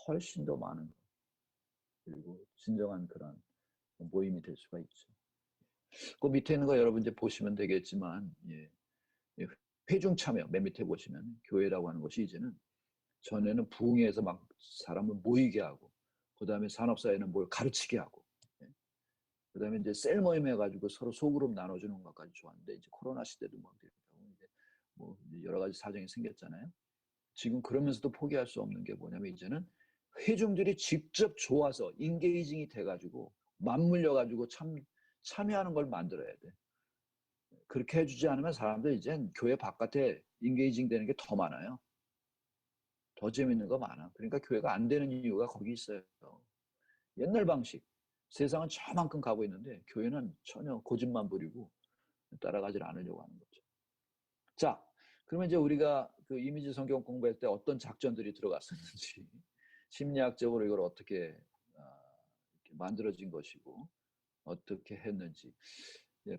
훨씬 더 많은 그리고 진정한 그런 모임이 될 수가 있죠. 그 밑에 있는 거 여러분 이제 보시면 되겠지만, 예. 회중 참여 맨 밑에 보시면 교회라고 하는 것이 이제는 전에는 부흥회에서 막 사람을 모이게 하고, 그 다음에 산업사회는 뭘 가르치게 하고, 예. 그 다음에 이제 셀 모임 해가지고 서로 소그룹 나눠주는 것까지 좋았는데 이제 코로나 시대도 막 이제 뭐 여러 가지 사정이 생겼잖아요. 지금 그러면서도 포기할 수 없는 게 뭐냐면 이제는 회중들이 직접 좋아서 인게이징이 돼가지고 맞물려가지고 참여하는 걸 만들어야 돼. 그렇게 해주지 않으면 사람들 이젠 교회 바깥에 인게이징 되는 게 더 많아요. 더 재밌는 거 많아. 그러니까 교회가 안 되는 이유가 거기 있어요. 옛날 방식. 세상은 저만큼 가고 있는데 교회는 전혀 고집만 부리고 따라가질 않으려고 하는 거죠. 자, 그러면 이제 우리가 그 이미지 성경 공부할 때 어떤 작전들이 들어갔었는지 심리학적으로 이걸 어떻게 이렇게 만들어진 것이고 어떻게 했는지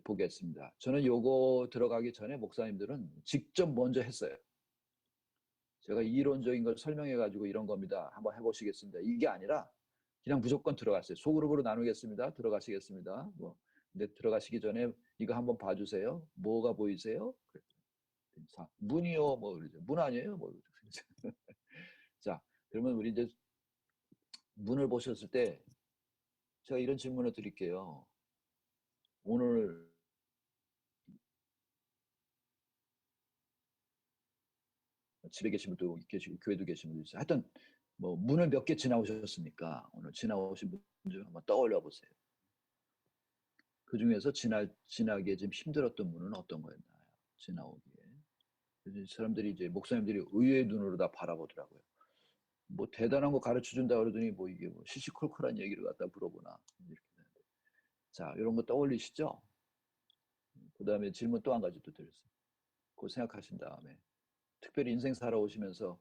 보겠습니다. 저는 요거 들어가기 전에 목사님들은 직접 먼저 했어요. 제가 이론적인 걸 설명해가지고 이런 겁니다. 한번 해보시겠습니다. 이게 아니라 그냥 무조건 들어갔어요. 소그룹으로 나누겠습니다. 들어가시겠습니다. 뭐, 근데 들어가시기 전에 이거 한번 봐주세요. 뭐가 보이세요? 문이요. 뭐 그러죠. 문 아니에요? 뭐 그러죠. 자, 그러면 우리 이제 문을 보셨을 때 제가 이런 질문을 드릴게요. 오늘 집에 계신 분도 계시고 교회도 계신 분도 있어요. 하여튼 뭐 문을 몇 개 지나오셨습니까? 오늘 지나오신 분 좀 한번 떠올려 보세요. 그 중에서 지나기에 좀 힘들었던 문은 어떤 거였나요? 지나오기에. 사람들이 이제 목사님들이 의외의 눈으로 다 바라보더라고요. 뭐 대단한 거 가르쳐 준다 그러더니 뭐 이게 뭐 시시콜콜한 얘기를 갖다 물어보나 이렇게 되는데. 자, 이런 거 떠올리시죠? 그 다음에 질문 또 한 가지 또 드렸어요. 그거 생각하신 다음에 특별히 인생 살아오시면서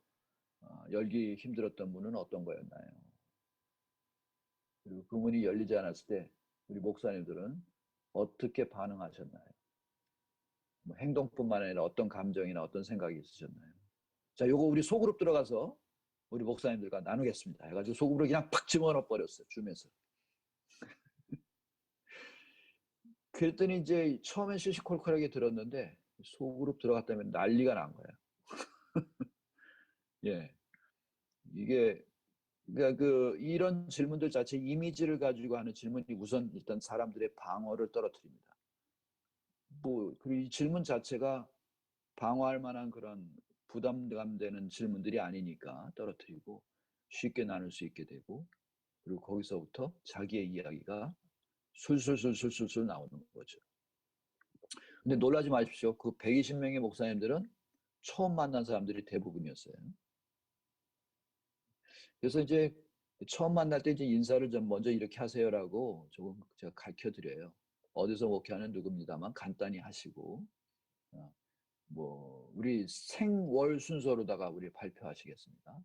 열기 힘들었던 문은 어떤 거였나요? 그리고 그 문이 열리지 않았을 때 우리 목사님들은 어떻게 반응하셨나요? 뭐 행동뿐만 아니라 어떤 감정이나 어떤 생각이 있으셨나요? 자, 요거 우리 소그룹 들어가서 우리 목사님들과 나누겠습니다. 해가지고 소그룹을 그냥 팍 집어넣어 버렸어요. 줌에서. 그랬더니 이제 처음엔 시시콜콜하게 들었는데 소그룹 들어갔다면 난리가 난 거예요. 예, 이게 그러니까 이런 질문들 자체 이미지를 가지고 하는 질문이 우선 일단 사람들의 방어를 떨어뜨립니다. 뭐 그리고 이 질문 자체가 방어할 만한 그런 부담감되는 질문들이 아니니까 떨어뜨리고 쉽게 나눌 수 있게 되고 그리고 거기서부터 자기의 이야기가 술술술술술 나오는 거죠. 근데 놀라지 마십시오. 그 120명의 목사님들은 처음 만난 사람들이 대부분이었어요. 그래서 이제 처음 만날 때 이제 인사를 좀 먼저 이렇게 하세요라고 조금 제가 가르쳐 드려요. 어디서 목회하는 누구입니다만 간단히 하시고 뭐 우리 생월 순서로다가 우리 발표하시겠습니다.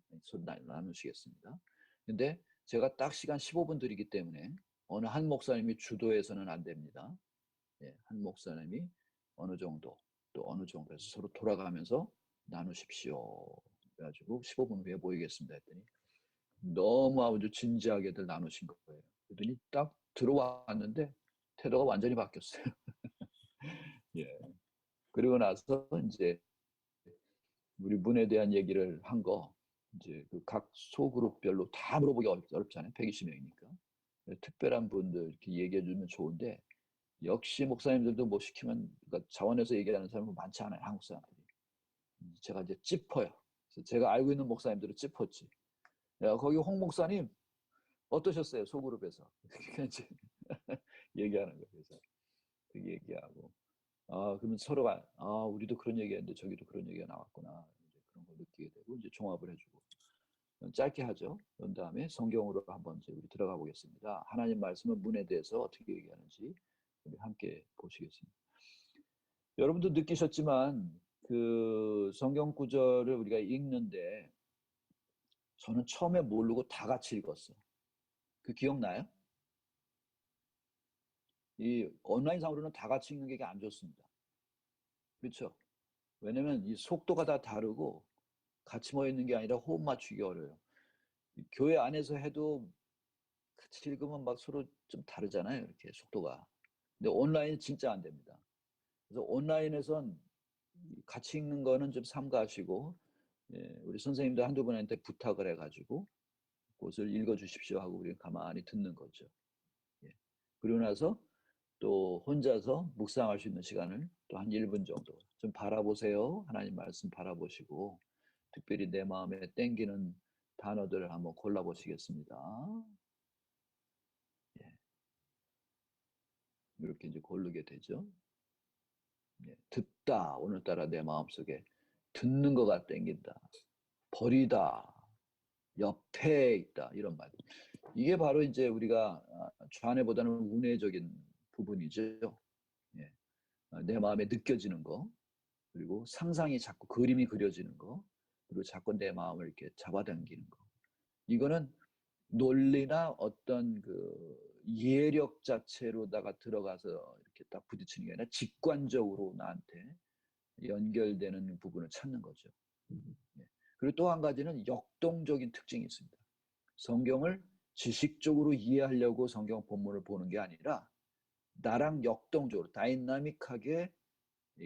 나누시겠습니다. 근데 제가 딱 시간 15분 드리기 때문에 어느 한 목사님이 주도해서는 안 됩니다. 예, 한 목사님이 어느 정도 또 어느 정도에서 서로 돌아가면서 나누십시오. 그래가지고 15분 후에 모이겠습니다 했더니 너무 아주 진지하게들 나누신 거예요. 그랬더니 딱 들어왔는데 태도가 완전히 바뀌었어요. 예. 그리고 나서 이제 우리 문에 대한 얘기를 한 거 이제 그 각 소그룹별로 다 물어보기 어렵잖아요. 120명이니까. 특별한 분들 이렇게 얘기해 주면 좋은데 역시 목사님들도 뭐 시키면 그러니까 자원해서 얘기하는 사람은 많지 않아요. 한국 사람들이. 제가 이제 찝어요. 그래서 제가 알고 있는 목사님들을 찝었지. 야, 거기 홍 목사님 어떠셨어요? 소그룹에서. 그러니까 이제 얘기하는 거예요. 그래서 그 얘기하고 그러면 서로가 우리도 그런 얘기했는데 저기도 그런 얘기가 나왔구나. 이제 그런 걸 느끼게 되고 이제 종합을 해주고 짧게 하죠. 그런 다음에 성경으로 한번 이제 우리 들어가 보겠습니다. 하나님 말씀은 문에 대해서 어떻게 얘기하는지 우리 함께 보시겠습니다. 여러분도 느끼셨지만 그 성경 구절을 우리가 읽는데 저는 처음에 모르고 다 같이 읽었어요. 그 기억나요? 이 온라인상으로는 다 같이 읽는 게 안 좋습니다. 그렇죠? 왜냐면 이 속도가 다 다르고 같이 모여 있는 게 아니라 호흡 맞추기 어려워요. 교회 안에서 해도 같이 읽으면 막 서로 좀 다르잖아요. 이렇게 속도가. 근데 온라인은 진짜 안 됩니다. 그래서 온라인에선 같이 읽는 거는 좀 삼가하시고 우리 선생님도 한두 분한테 부탁을 해가지고 그것을 읽어주십시오 하고 우리는 가만히 듣는 거죠. 그리고 나서 또 혼자서 묵상할 수 있는 시간을 또 한 1분 정도 좀 바라보세요. 하나님 말씀 바라보시고 특별히 내 마음에 땡기는 단어들을 한번 골라보시겠습니다. 이렇게 이제 고르게 되죠. 듣다, 오늘따라 내 마음속에 듣는 거가 땡긴다. 버리다, 옆에 있다, 이런 말. 이게 바로 이제 우리가 좌뇌보다는 우뇌적인 부분이죠. 내 마음에 느껴지는 거, 그리고 상상이 자꾸 그림이 그려지는 거, 그리고 자꾸 내 마음을 이렇게 잡아당기는 거. 이거는 논리나 어떤 그 예력 자체로다가 들어가서 이렇게 딱 부딪히는 게 아니라 직관적으로 나한테 연결되는 부분을 찾는 거죠. 그리고 또 한 가지는 역동적인 특징이 있습니다. 성경을 지식적으로 이해하려고 성경 본문을 보는 게 아니라 나랑 역동적으로 다이나믹하게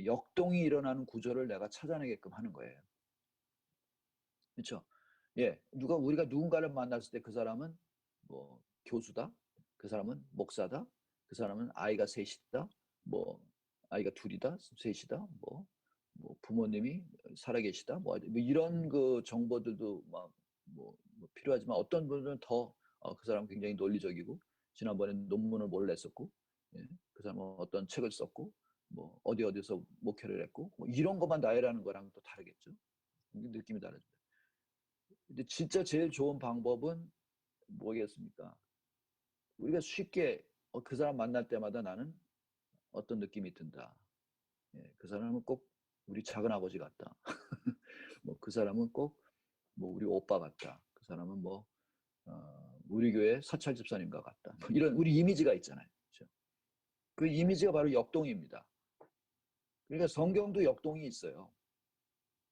역동이 일어나는 구조를 내가 찾아내게끔 하는 거예요. 그렇죠? 우리가 누군가를 만났을 때 그 사람은 뭐 교수다, 그 사람은 목사다, 그 사람은 아이가 셋이다, 뭐 아이가 둘이다, 셋이다, 뭐 부모님이 살아계시다, 뭐 이런 그 정보들도 뭐 필요하지만 어떤 분들은 더 그 사람 굉장히 논리적이고 지난번에 논문을 몰래 썼고, 그 사람은 어떤 책을 썼고, 뭐 어디서 목회를 했고, 뭐 이런 것만 나열하는 거랑 또 다르겠죠. 느낌이 다르죠. 근데 진짜 제일 좋은 방법은 뭐겠습니까? 우리가 쉽게 그 사람 만날 때마다 나는 어떤 느낌이 든다. 그 사람은 꼭 우리 작은 아버지 같다. 뭐 그 사람은 꼭 뭐 우리 오빠 같다. 그 사람은 뭐 우리 교회 사찰 집사님과 같다. 뭐 이런 우리 이미지가 있잖아요. 그렇죠? 그 이미지가 바로 역동입니다. 그러니까 성경도 역동이 있어요.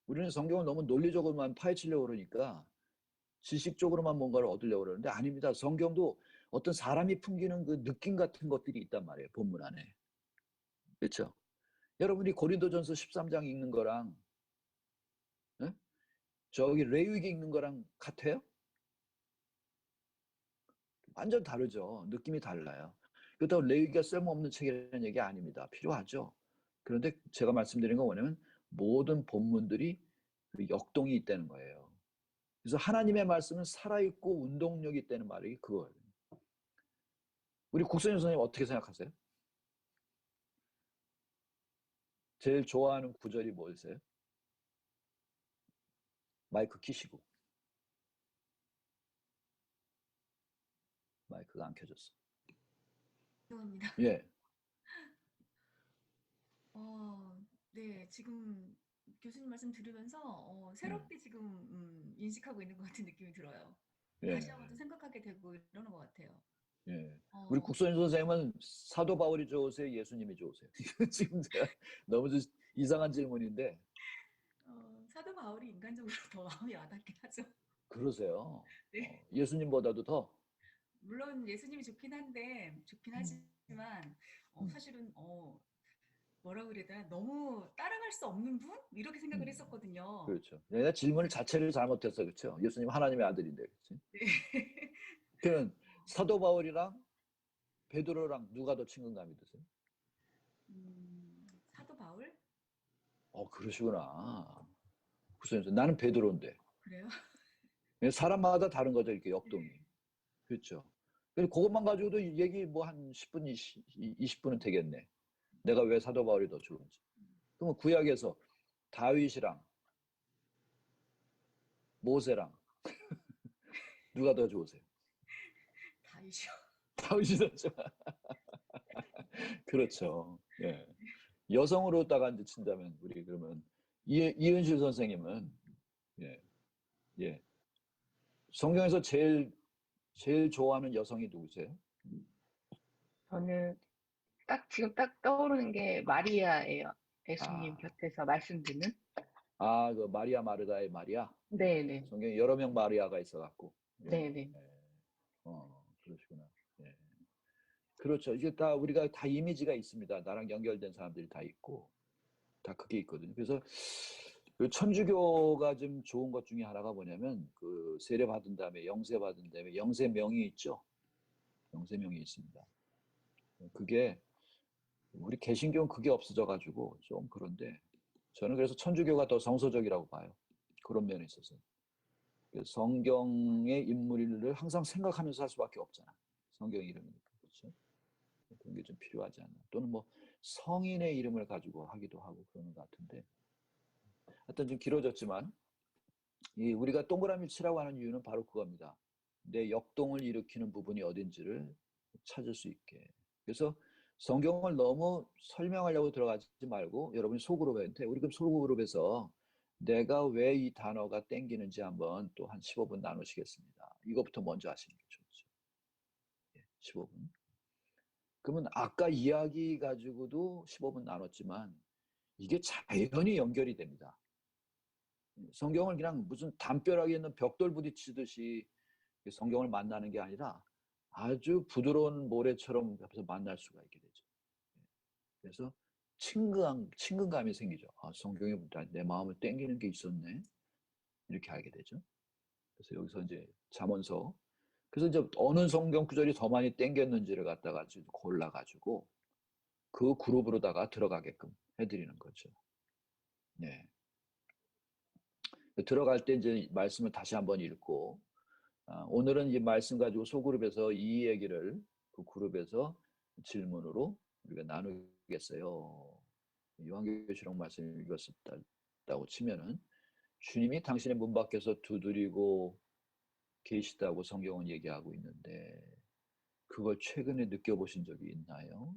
우리는 성경을 너무 논리적으로만 파헤치려고 그러니까 지식적으로만 뭔가를 얻으려고 그러는데 아닙니다. 성경도 어떤 사람이 풍기는 그 느낌 같은 것들이 있단 말이에요. 본문 안에. 그렇죠? 여러분이 고린도전서 13장 읽는 거랑 저기 레위기 읽는 거랑 같아요? 완전 다르죠. 느낌이 달라요. 그렇다고 레위기가 쓸모없는 책이라는 얘기 아닙니다. 필요하죠. 그런데 제가 말씀드린 건 뭐냐면 모든 본문들이 역동이 있다는 거예요. 그래서 하나님의 말씀은 살아있고 운동력이 있다는 말이 그거예요. 우리 국선영 선생님 어떻게 생각하세요? 제일 좋아하는 구절이 뭐였어요? 마이크 키시고. 마이크가 안 켜졌어. 죄송합니다. 예. 네, 지금 교수님 말씀 들으면서 새롭게 지금 인식하고 있는 것 같은 느낌이 들어요. 예. 다시 한번 또 생각하게 되고 이러는 것 같아요. 예. 우리 국선영 선생님은 사도 바울이 좋으세요? 예수님이 좋으세요? 지금 제가 너무 이상한 질문인데. 사도 바울이 인간적으로 더 마음이 와닿긴 하죠. 그러세요? 네. 예수님보다도 더? 물론 예수님이 좋긴 하지만 사실은 뭐라고 그래야 되나? 너무 따라갈 수 없는 분? 이렇게 생각을 했었거든요. 그렇죠. 내가 질문을 자체를 잘못했어, 그렇죠? 예수님 하나님의 아들인데, 그렇지? 네. 그는 사도 바울이랑 베드로랑 누가 더 친근감이 드세요? 사도 바울? 그러시구나. 그래서 나는 베드로인데. 그래요? 사람마다 다른 거죠, 이렇게 역동이. 그렇죠. 그래서 그것만 가지고도 얘기 뭐 한 10분, 20분은 되겠네. 내가 왜 사도 바울이 더 좋은지. 그러면 구약에서 다윗이랑 모세랑 누가 더 좋으세요? 다이쇼. 다윗이 더 좋아. 그렇죠. 예. 여성으로다가 이제 친다면 우리 그러면 이은실 선생님은 예, 예. 성경에서 제일 좋아하는 여성이 누구세요? 저는 지금 딱 떠오르는 게 마리아예요. 예수님 아, 곁에서 말씀 듣는. 그 마리아 마르다의 마리아. 네네. 성경에 여러 명 마리아가 있어갖고. 예, 네네. 예. 그러시구나. 예. 그렇죠. 이게 다 우리가 다 이미지가 있습니다. 나랑 연결된 사람들이 다 있고 다 그게 있거든요. 그래서 그 천주교가 좀 좋은 것 중에 하나가 뭐냐면 그 세례 받은 다음에 영세 받은 다음에 영세명이 있죠. 영세명이 있습니다. 그게 우리 개신교는 그게 없어져가지고 좀 그런데 저는 그래서 천주교가 더 정서적이라고 봐요. 그런 면에 있어서. 성경의 인물을 항상 생각하면서 할 수밖에 없잖아. 성경 이름이니까. 그렇죠? 그런 게 좀 필요하지 않나. 또는 뭐 성인의 이름을 가지고 하기도 하고 그러는 것 같은데 하여튼 좀 길어졌지만 우리가 동그라미 치라고 하는 이유는 바로 그겁니다. 내 역동을 일으키는 부분이 어딘지를 찾을 수 있게. 그래서 성경을 너무 설명하려고 들어가지 말고 여러분이 소그룹한테 우리 그럼 소그룹에서 내가 왜 이 단어가 땡기는지 한번 또 한 15분 나누시겠습니다. 이것부터 먼저 하시는 게 좋죠. 15분. 그러면 아까 이야기 가지고도 15분 나눴지만 이게 자연히 연결이 됩니다. 성경을 그냥 무슨 담벼락에 있는 벽돌 부딪히듯이 성경을 만나는 게 아니라 아주 부드러운 모래처럼 옆에서 만날 수가 있게 되죠. 그래서 친근감이 생기죠. 성경에 내 마음을 땡기는 게 있었네. 이렇게 알게 되죠. 그래서 여기서 이제 잠언서. 그래서 이제 어느 성경 구절이 더 많이 땡겼는지를 갖다가 골라가지고 그 그룹으로다가 들어가게끔 해드리는 거죠. 네. 들어갈 때 이제 말씀을 다시 한번 읽고 오늘은 이 말씀 가지고 소그룹에서 이 얘기를 그 그룹에서 질문으로 우리가 나누겠어요. 요한계시록 말씀을 읽었다고 치면은 주님이 당신의 문 밖에서 두드리고 계시다고 성경은 얘기하고 있는데 그걸 최근에 느껴보신 적이 있나요?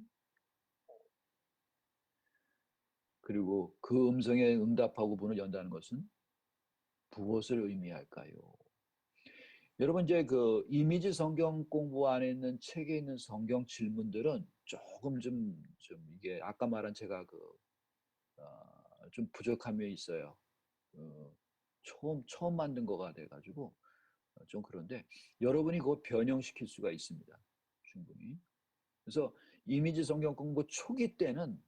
그리고 그 음성에 응답하고 문을 연다는 것은 무엇을 의미할까요? 여러분 이제 그 이미지 성경 공부 안에 있는 책에 있는 성경 질문들은 조금 좀 이게 아까 말한 제가 좀 부족함이 있어요. 처음 만든 거가 돼가지고 좀 그런데 여러분이 그거 변형시킬 수가 있습니다. 충분히. 그래서 이미지 성경 공부 초기 때는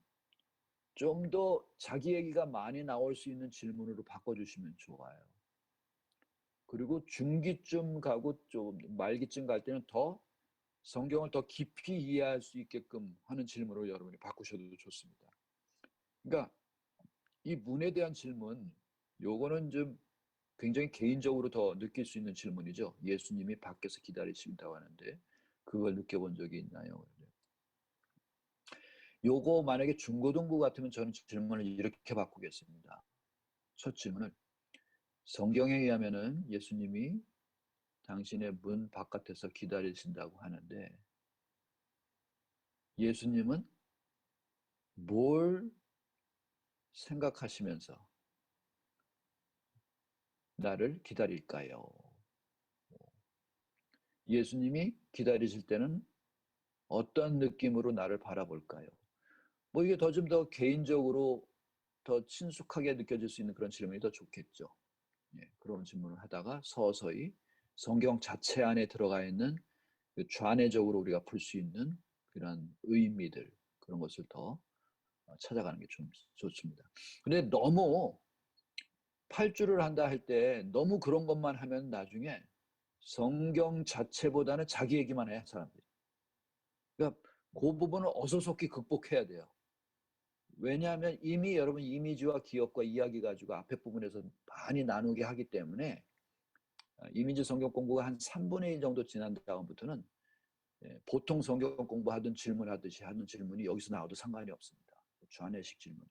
좀 더 자기 얘기가 많이 나올 수 있는 질문으로 바꿔주시면 좋아요. 그리고 중기쯤 가고 좀 말기쯤 갈 때는 더 성경을 더 깊이 이해할 수 있게끔 하는 질문으로 여러분이 바꾸셔도 좋습니다. 그러니까 이 문에 대한 질문, 요거는 좀 굉장히 개인적으로 더 느낄 수 있는 질문이죠. 예수님이 밖에서 기다리신다고 하는데 그걸 느껴본 적이 있나요? 요거 만약에 중고등부 같으면 저는 질문을 이렇게 바꾸겠습니다. 첫 질문을 성경에 의하면은 예수님이 당신의 문 바깥에서 기다리신다고 하는데 예수님은 뭘 생각하시면서 나를 기다릴까요? 예수님이 기다리실 때는 어떤 느낌으로 나를 바라볼까요? 뭐 이게 좀 더 개인적으로 더 친숙하게 느껴질 수 있는 그런 질문이 더 좋겠죠. 그런 질문을 하다가 서서히 성경 자체 안에 들어가 있는 그 좌뇌적으로 우리가 풀 수 있는 그런 의미들 그런 것을 더 찾아가는 게 좀 좋습니다. 근데 너무 8주를 한다 할 때 너무 그런 것만 하면 나중에 성경 자체보다는 자기 얘기만 해, 사람들이. 그러니까 그 부분을 어서속히 극복해야 돼요. 왜냐하면 이미 여러분 이미지와 기억과 이야기 가지고 앞에 부분에서 많이 나누게 하기 때문에 이미지 성경 공부가 한 3분의 1 정도 지난 다음부터는 보통 성경 공부하던 질문하듯이 하는 질문이 여기서 나와도 상관이 없습니다. 좌뇌식 질문이.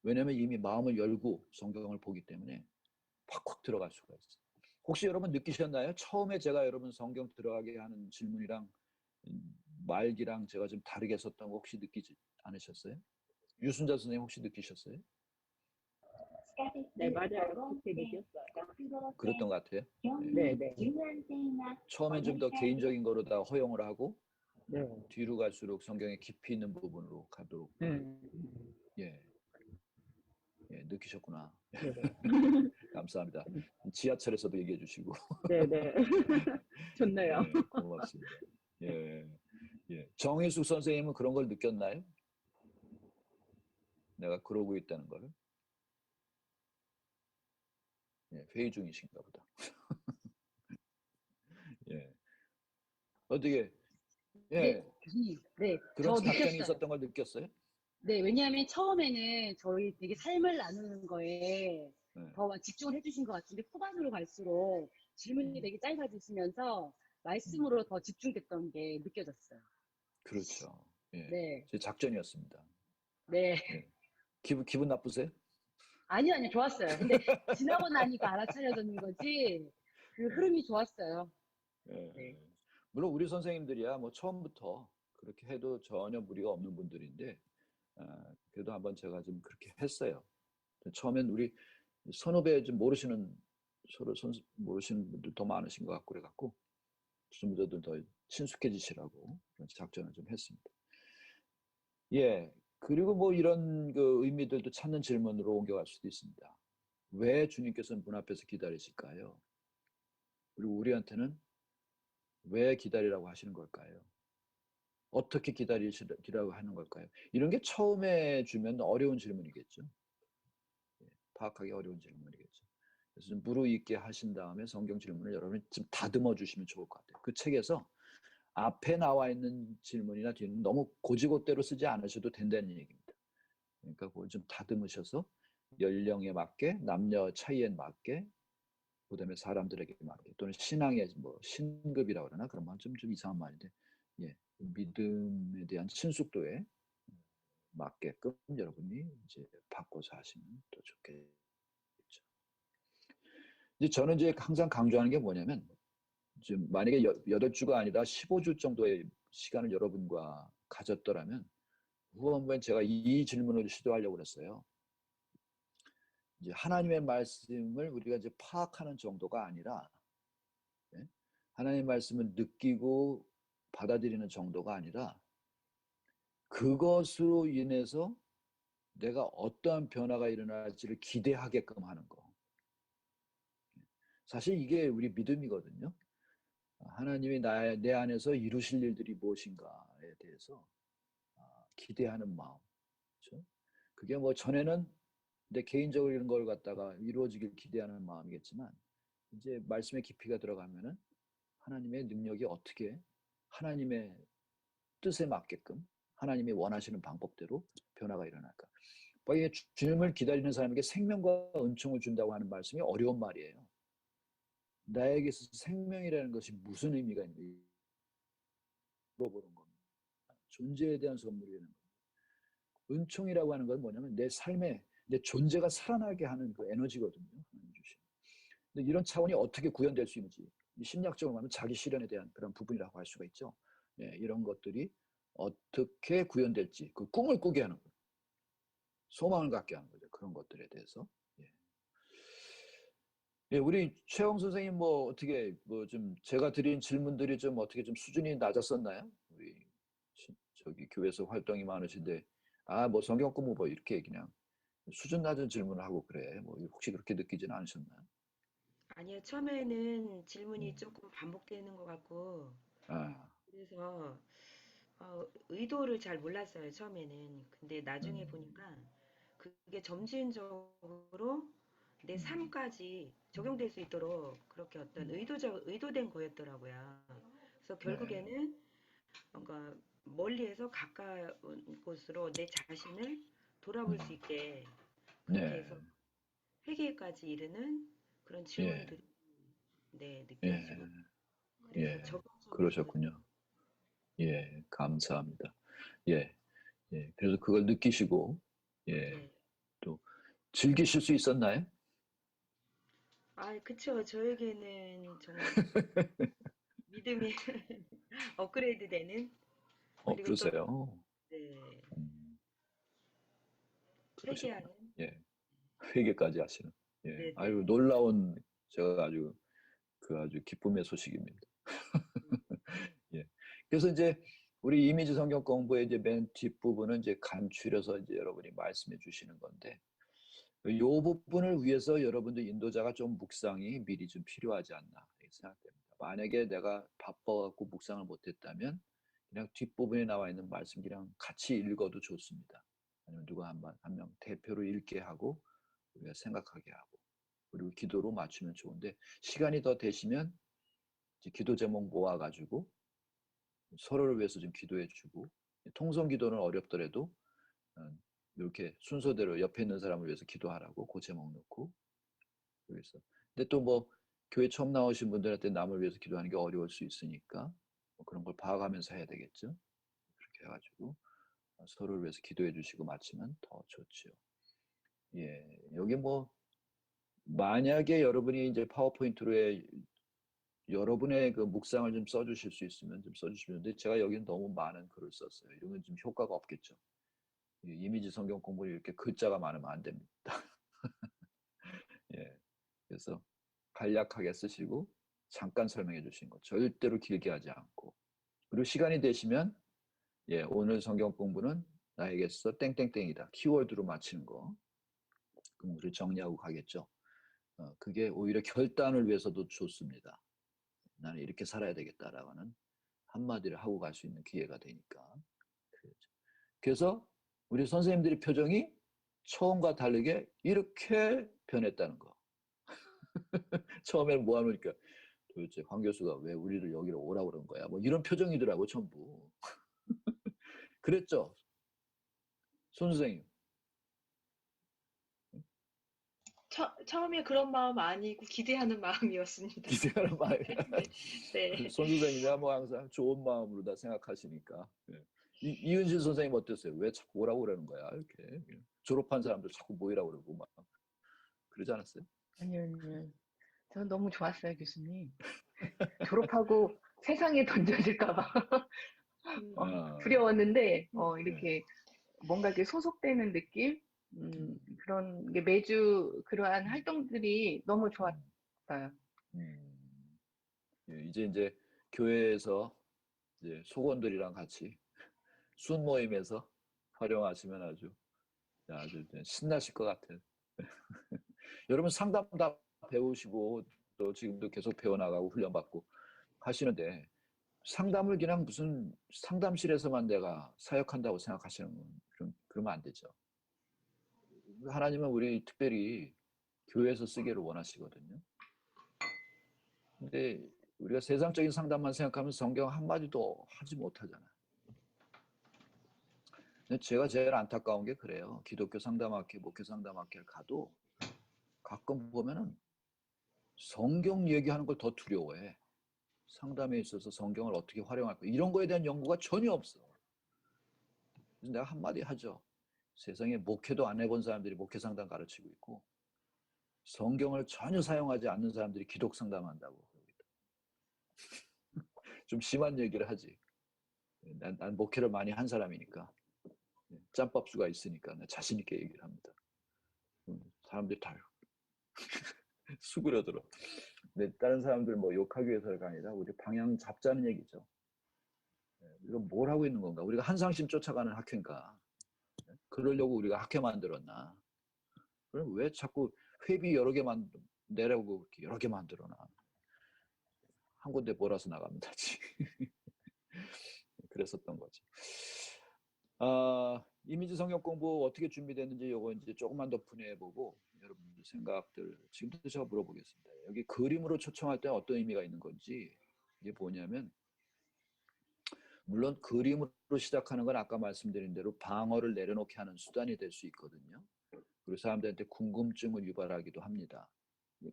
왜냐하면 이미 마음을 열고 성경을 보기 때문에 팍팍 들어갈 수가 있어요. 혹시 여러분 느끼셨나요? 처음에 제가 여러분 성경 들어가게 하는 질문이랑 말기랑 제가 좀 다르게 썼던 거 혹시 느끼지 않으셨어요? 유순자 선생님 혹시 느끼셨어요? 네, 맞아요. 그렇게 느꼈어요. 그랬던 것 같아요. 네, 네. 처음엔 좀 더 개인적인 거로 다 허용을 하고 네. 뒤로 갈수록 성경에 깊이 있는 부분으로 가도록 예, 예 느끼셨구나. 네, 네. 감사합니다. 지하철에서도 얘기해 주시고 네, 네. 좋네요. 예, 고맙습니다. 예, 예. 정희숙 선생님은 그런 걸 느꼈나요? 내가 그러고 있다는 걸. 예, 회의 중이신가 보다. 예. 어떻게 예, 네, 교수님. 네, 그런 저 작전이 느꼈어요. 있었던 걸 느꼈어요? 네, 왜냐하면 처음에는 저희 되게 삶을 나누는 거에 네. 더 집중을 해주신 것 같은데 후반으로 갈수록 질문이 되게 짧아지시면서 말씀으로 더 집중됐던 게 느껴졌어요. 그렇죠. 예. 네, 제 작전이었습니다. 네. 예. 기분 나쁘세요? 아니요, 아니요, 좋았어요. 근데 지나고 나니까 알아차려지는 거지, 그 흐름이 좋았어요. 예. 네. 물론 우리 선생님들이야 뭐 처음부터 그렇게 해도 전혀 무리가 없는 분들인데 그래도 한번 제가 좀 그렇게 했어요. 처음엔 우리 선후배 좀 모르시는 서로 모르시는 분들 더 많으신 것 같고 그래갖고 주무자들 더 친숙해지시라고 그런 작전을 좀 했습니다. 예. 그리고 뭐 이런 그 의미들도 찾는 질문으로 옮겨갈 수도 있습니다. 왜 주님께서는 문 앞에서 기다리실까요? 그리고 우리한테는 왜 기다리라고 하시는 걸까요? 어떻게 기다리라고 하는 걸까요? 이런 게 처음에 주면 어려운 질문이겠죠. 파악하기 어려운 질문이겠죠. 그래서 좀 무르익게 하신 다음에 성경 질문을 여러분이 좀 다듬어 주시면 좋을 것 같아요. 그 책에서 앞에 나와 있는 질문이나 뒤는 너무 고지고대로 쓰지 않으셔도 된다는 얘기입니다. 그러니까 그걸 좀 다듬으셔서 연령에 맞게, 남녀 차이에 맞게, 그다음에 사람들에게 맞게, 또는 신앙의 뭐 신급이라고 그러나 그런 말 좀 이상한 말인데, 예, 믿음에 대한 친숙도에 맞게끔 여러분이 이제 바꿔서 하시면 더 좋겠죠. 이제 저는 이제 항상 강조하는 게 뭐냐면, 지금 만약에 8주가 아니라 15주 정도의 시간을 여러분과 가졌더라면 후반부엔 제가 이 질문을 시도하려고 그랬어요. 이제 하나님의 말씀을 우리가 이제 파악하는 정도가 아니라 하나님의 말씀을 느끼고 받아들이는 정도가 아니라 그것으로 인해서 내가 어떠한 변화가 일어날지를 기대하게끔 하는 거. 사실 이게 우리 믿음이거든요. 하나님이 내 안에서 이루실 일들이 무엇인가에 대해서 기대하는 마음. 그렇죠? 그게 뭐 전에는 내 개인적으로 이런 걸 갖다가 이루어지길 기대하는 마음이겠지만 이제 말씀의 깊이가 들어가면은 하나님의 능력이 어떻게 하나님의 뜻에 맞게끔 하나님이 원하시는 방법대로 변화가 일어날까. 이게 주님을 기다리는 사람에게 생명과 은총을 준다고 하는 말씀이 어려운 말이에요. 나에게 있어서 생명이라는 것이 무슨 의미가 있는지 물어보는 겁니다. 존재에 대한 선물이라는 겁니다. 은총이라고 하는 건 뭐냐면 내 삶에 내 존재가 살아나게 하는 그 에너지거든요. 하나님 주신. 근데 이런 차원이 어떻게 구현될 수 있는지 심리학적으로 말하면 자기 실현에 대한 그런 부분이라고 할 수가 있죠. 예, 이런 것들이 어떻게 구현될지 그 꿈을 꾸게 하는 거예요. 소망을 갖게 하는 거죠. 그런 것들에 대해서. 예. 예, 우리 최영 선생님 뭐 어떻게 뭐 좀 제가 드린 질문들이 좀 어떻게 좀 수준이 낮았었나요? 우리 저기 교회에서 활동이 많으신데 뭐 성경 공부 뭐 이렇게 그냥 수준 낮은 질문을 하고 그래. 뭐 혹시 그렇게 느끼지는 않으셨나요? 아니요, 처음에는 질문이 조금 반복되는 것 같고, 아, 그래서 의도를 잘 몰랐어요, 처음에는. 근데 나중에 음, 보니까 그게 점진적으로 내 삶까지 적용될 수 있도록 그렇게 어떤 의도된 거였더라고요. 그래서 네, 결국에는 뭔가 멀리에서 가까운 곳으로 내 자신을 돌아볼 수 있게 그렇게 네, 해서 회개까지 이르는 그런 예, 질문들이 네, 예, 느껴지고 그래서 예, 적극적으로 그러셨군요. 예, 감사합니다. 예, 예, 그래서 그걸 느끼시고, 예, 네. 또 즐기실 수 있었나요? 아, 그쵸. 저에게는 정말 믿음이 업그레이드 되는 그리고 또 글쎄요. 네, 음, 그러셨구나. 회개하는 예, 회개까지 하시는. 예, 아유, 네네. 놀라운, 제가 아주 기쁨의 소식입니다. 음, 예. 그래서 이제 우리 이미지 성경 공부의 이제 맨 뒷부분은 이제 간추려서 이제 여러분이 말씀해 주시는 건데, 이 부분을 위해서 여러분들 인도자가 좀 묵상이 미리 좀 필요하지 않나 이렇게 생각됩니다. 만약에 내가 바빠갖고 묵상을 못했다면 그냥 뒷부분에 나와 있는 말씀 그냥 같이 읽어도 좋습니다. 아니면 누가 한 명 대표로 읽게 하고 우리가 생각하게 하고 그리고 기도로 맞추면 좋은데 시간이 더 되시면 이제 기도 제목 모아가지고 서로를 위해서 좀 기도해주고 통성 기도는 어렵더라도 이렇게 순서대로 옆에 있는 사람을 위해서 기도하라고 그 제목 넣고 그래서 근데 또 뭐 교회 처음 나오신 분들한테 남을 위해서 기도하는 게 어려울 수 있으니까 뭐 그런 걸 봐가면서 해야 되겠죠. 그렇게 해가지고 서로를 위해서 기도해 주시고 마치면 더 좋지요. 예, 여기 뭐 만약에 여러분이 이제 파워포인트로에 여러분의 그 묵상을 좀 써주실 수 있으면 좀 써주시면 되는데 제가 여기는 너무 많은 글을 썼어요. 이런 건 좀 효과가 없겠죠. 이미지 성경 공부는 이렇게 글자가 많으면 안 됩니다. 예, 그래서 간략하게 쓰시고 잠깐 설명해 주신 거 절대로 길게 하지 않고 그리고 시간이 되시면 예, 오늘 성경 공부는 나에게서 땡땡땡이다 키워드로 맞히는 거 그럼 우리 정리하고 가겠죠. 그게 오히려 결단을 위해서도 좋습니다. 나는 이렇게 살아야 되겠다라는 한마디를 하고 갈 수 있는 기회가 되니까. 그래서 우리 선생님들의 표정이 처음과 다르게 이렇게 변했다는 거. 처음에는 모아놓으니까 도대체 황 교수가 왜 우리를 여기로 오라고 그런 거야? 뭐 이런 표정이더라고 전부. 그랬죠, 손 선생님. 처음에 그런 마음 아니고 기대하는 마음이었습니다. 기대하는 마음이. 네, 네. 손 선생님이야 뭐 항상 좋은 마음으로 다 생각하시니까. 예. 이은실 선생님 어땠어요? 왜 자꾸 오라고 그러는 거야? 이렇게 졸업한 사람들 자꾸 모이라고 그러고 막 그러지 않았어요? 아니요, 아니요. 저는 너무 좋았어요, 교수님. 졸업하고 세상에 던져질까 봐 아, 두려웠는데, 네. 이렇게 뭔가 이렇게 소속되는 느낌? 그런 게 매주 그러한 활동들이 너무 음, 좋았어요. 음. 예, 이제 교회에서 이제 속원들이랑 같이 순 모임에서 활용하시면 아주 신나실 것 같아요. 여러분 상담 다 배우시고 또 지금도 계속 배워나가고 훈련받고 하시는데 상담을 그냥 무슨 상담실에서만 내가 사역한다고 생각하시는 건 그러면 안 되죠. 하나님은 우리 특별히 교회에서 쓰기를 원하시거든요. 근데 우리가 세상적인 상담만 생각하면 성경 한마디도 하지 못하잖아요. 근데 제가 제일 안타까운 게 그래요. 기독교 상담학회, 목회 상담학회를 가도 가끔 보면은 성경 얘기하는 걸 더 두려워해. 상담에 있어서 성경을 어떻게 활용할까 이런 거에 대한 연구가 전혀 없어. 그래서 내가 한마디 하죠. 세상에 목회도 안 해본 사람들이 목회 상담 가르치고 있고 성경을 전혀 사용하지 않는 사람들이 기독 상담한다고. 좀 심한 얘기를 하지. 난 목회를 많이 한 사람이니까 짬밥수가 있으니까 자신 있게 얘기를 합니다. 사람들이 다 수그려들어. 근데 다른 사람들 뭐 욕하기 위해서가 아니라 우리 방향 잡자는 얘기죠. 우리가 뭘 하고 있는 건가? 우리가 한상심 쫓아가는 학회인가? 그러려고 우리가 학회 만들었나? 그럼 왜 자꾸 회비 여러 개 내라고 이렇게 여러 개 만들어놔? 한 군데 몰아서 나가면 되지. 그랬었던 거죠. 이미지 성역 공부 어떻게 준비됐는지 요거 이제 조금만 더 분해해보고 여러분들 생각들 지금부터 제가 물어보겠습니다. 여기 그림으로 초청할 때 어떤 의미가 있는 건지 이게 뭐냐면 물론 그림으로 시작하는 건 아까 말씀드린 대로 방어를 내려놓게 하는 수단이 될 수 있거든요. 그리고 사람들한테 궁금증을 유발하기도 합니다.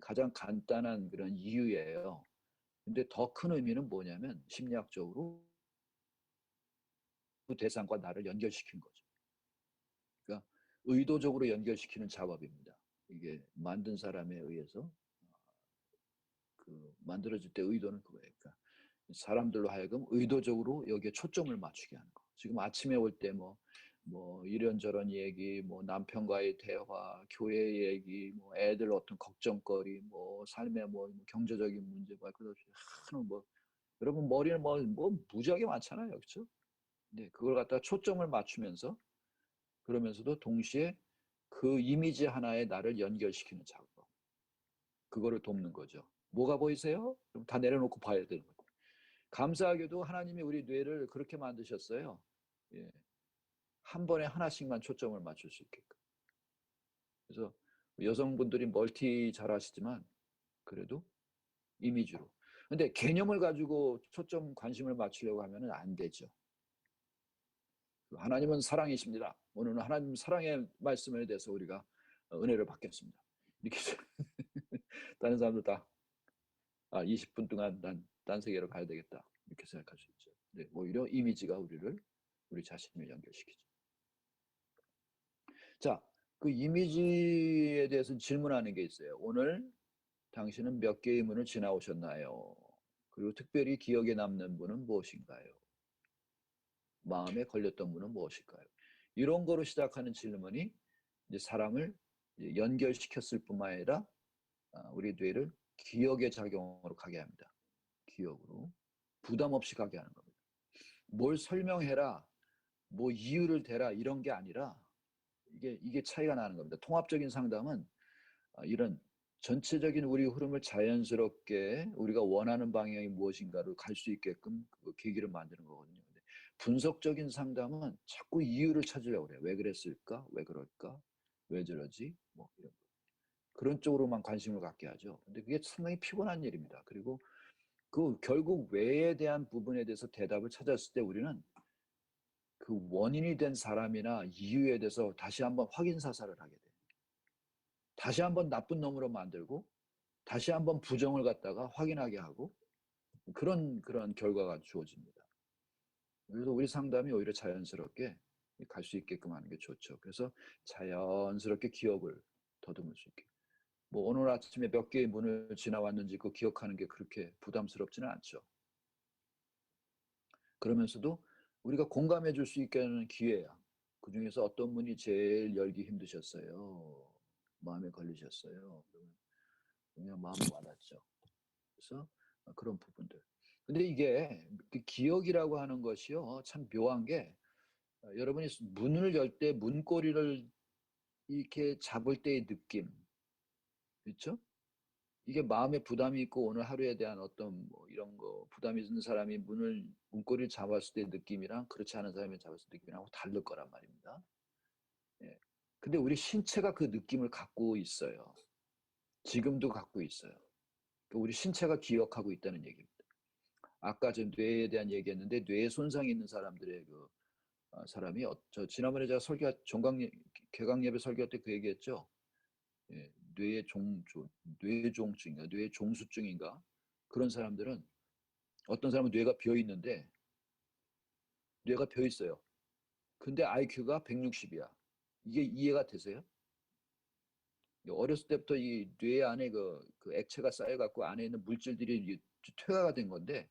가장 간단한 그런 이유예요. 근데 더 큰 의미는 뭐냐면 심리학적으로 그 대상과 나를 연결시키는 거죠. 그러니까 의도적으로 연결시키는 작업입니다. 이게 만든 사람에 의해서 그 만들어질 때 의도는 그거예요. 그러니까 사람들로 하여금 의도적으로 여기에 초점을 맞추게 하는 거. 지금 아침에 올 때 뭐 이런저런 얘기, 뭐 남편과의 대화, 교회 얘기, 뭐 애들 어떤 걱정거리, 뭐 삶의 뭐 경제적인 문제, 뭐 여러분 머리는 뭐 무지하게 많잖아요, 그렇죠? 네, 그걸 갖다 초점을 맞추면서 그러면서도 동시에 그 이미지 하나에 나를 연결시키는 작업. 그거를 돕는 거죠. 뭐가 보이세요? 그럼 다 내려놓고 봐야 되는 거예요. 감사하게도 하나님이 우리 뇌를 그렇게 만드셨어요. 예. 한 번에 하나씩만 초점을 맞출 수 있게끔. 그래서 여성분들이 멀티 잘 하시지만 그래도 이미지로. 근데 개념을 가지고 초점 관심을 맞추려고 하면 안 되죠. 하나님은 사랑이십니다. 오늘은 하나님 사랑의 말씀에 대해서 우리가 은혜를 받겠습니다. 이렇게 다른 사람들 다 20분 동안 난 딴 세계로 가야 되겠다. 이렇게 생각할 수 있죠. 네, 오히려 이미지가 우리 자신을 연결시키죠. 자, 그 이미지에 대해서 질문하는 게 있어요. 오늘 당신은 몇 개의 문을 지나오셨나요? 그리고 특별히 기억에 남는 분은 무엇인가요? 마음에 걸렸던 분은 무엇일까요? 이런 거로 시작하는 질문이 이제 사람을 연결시켰을 뿐만 아니라 우리 뇌를 기억의 작용으로 가게 합니다. 기억으로. 부담 없이 가게 하는 겁니다. 뭘 설명해라, 뭐 이유를 대라 이런 게 아니라 이게 차이가 나는 겁니다. 통합적인 상담은 이런 전체적인 우리 흐름을 자연스럽게 우리가 원하는 방향이 무엇인가를 갈 수 있게끔 그 계기를 만드는 거거든요. 근데 분석적인 상담은 자꾸 이유를 찾으려고 그래요. 왜 그랬을까? 왜 그럴까? 왜 저러지? 뭐 이런 거. 그런 쪽으로만 관심을 갖게 하죠. 근데 그게 상당히 피곤한 일입니다. 그리고 그 결국 왜에 대한 부분에 대해서 대답을 찾았을 때 우리는 그 원인이 된 사람이나 이유에 대해서 다시 한번 확인 사살을 하게 돼요. 다시 한번 나쁜 놈으로 만들고 다시 한번 부정을 갖다가 확인하게 하고 그런 결과가 주어집니다. 그래서 우리 상담이 오히려 자연스럽게 갈 수 있게끔 하는 게 좋죠. 그래서 자연스럽게 기억을 더듬을 수 있게. 뭐 오늘 아침에 몇 개의 문을 지나왔는지 그 기억하는 게 그렇게 부담스럽지는 않죠. 그러면서도 우리가 공감해 줄 수 있게 하는 기회야. 그 중에서 어떤 분이 제일 열기 힘드셨어요? 마음에 걸리셨어요? 그냥 마음에 와닿죠. 그래서 그런 부분들. 근데 이게 그 기억이라고 하는 것이요. 참 묘한 게 여러분이 문을 열 때 문고리를 이렇게 잡을 때의 느낌. 그렇죠? 이게 마음에 부담이 있고 오늘 하루에 대한 어떤 뭐 이런 거 부담이 있는 사람이 문고리를 잡았을 때 느낌이랑 그렇지 않은 사람이 잡았을 때 느낌이랑 다를 거란 말입니다. 예. 근데 우리 신체가 그 느낌을 갖고 있어요. 지금도 갖고 있어요. 우리 신체가 기억하고 있다는 얘기입니다. 아까 저 뇌에 대한 얘기했는데 뇌에 손상이 있는 사람들의 사람이 저 지난번에 제가 개강 예배 설교할 때 그 얘기했죠. 예, 뇌종증인가 뇌종수증인가 그런 사람들은 어떤 사람은 뇌가 비어 있는데 뇌가 비어 있어요. 근데 IQ가 160이야. 이게 이해가 되세요? 어렸을 때부터 이 뇌 안에 그 액체가 쌓여갖고 안에 있는 물질들이 퇴화가 된 건데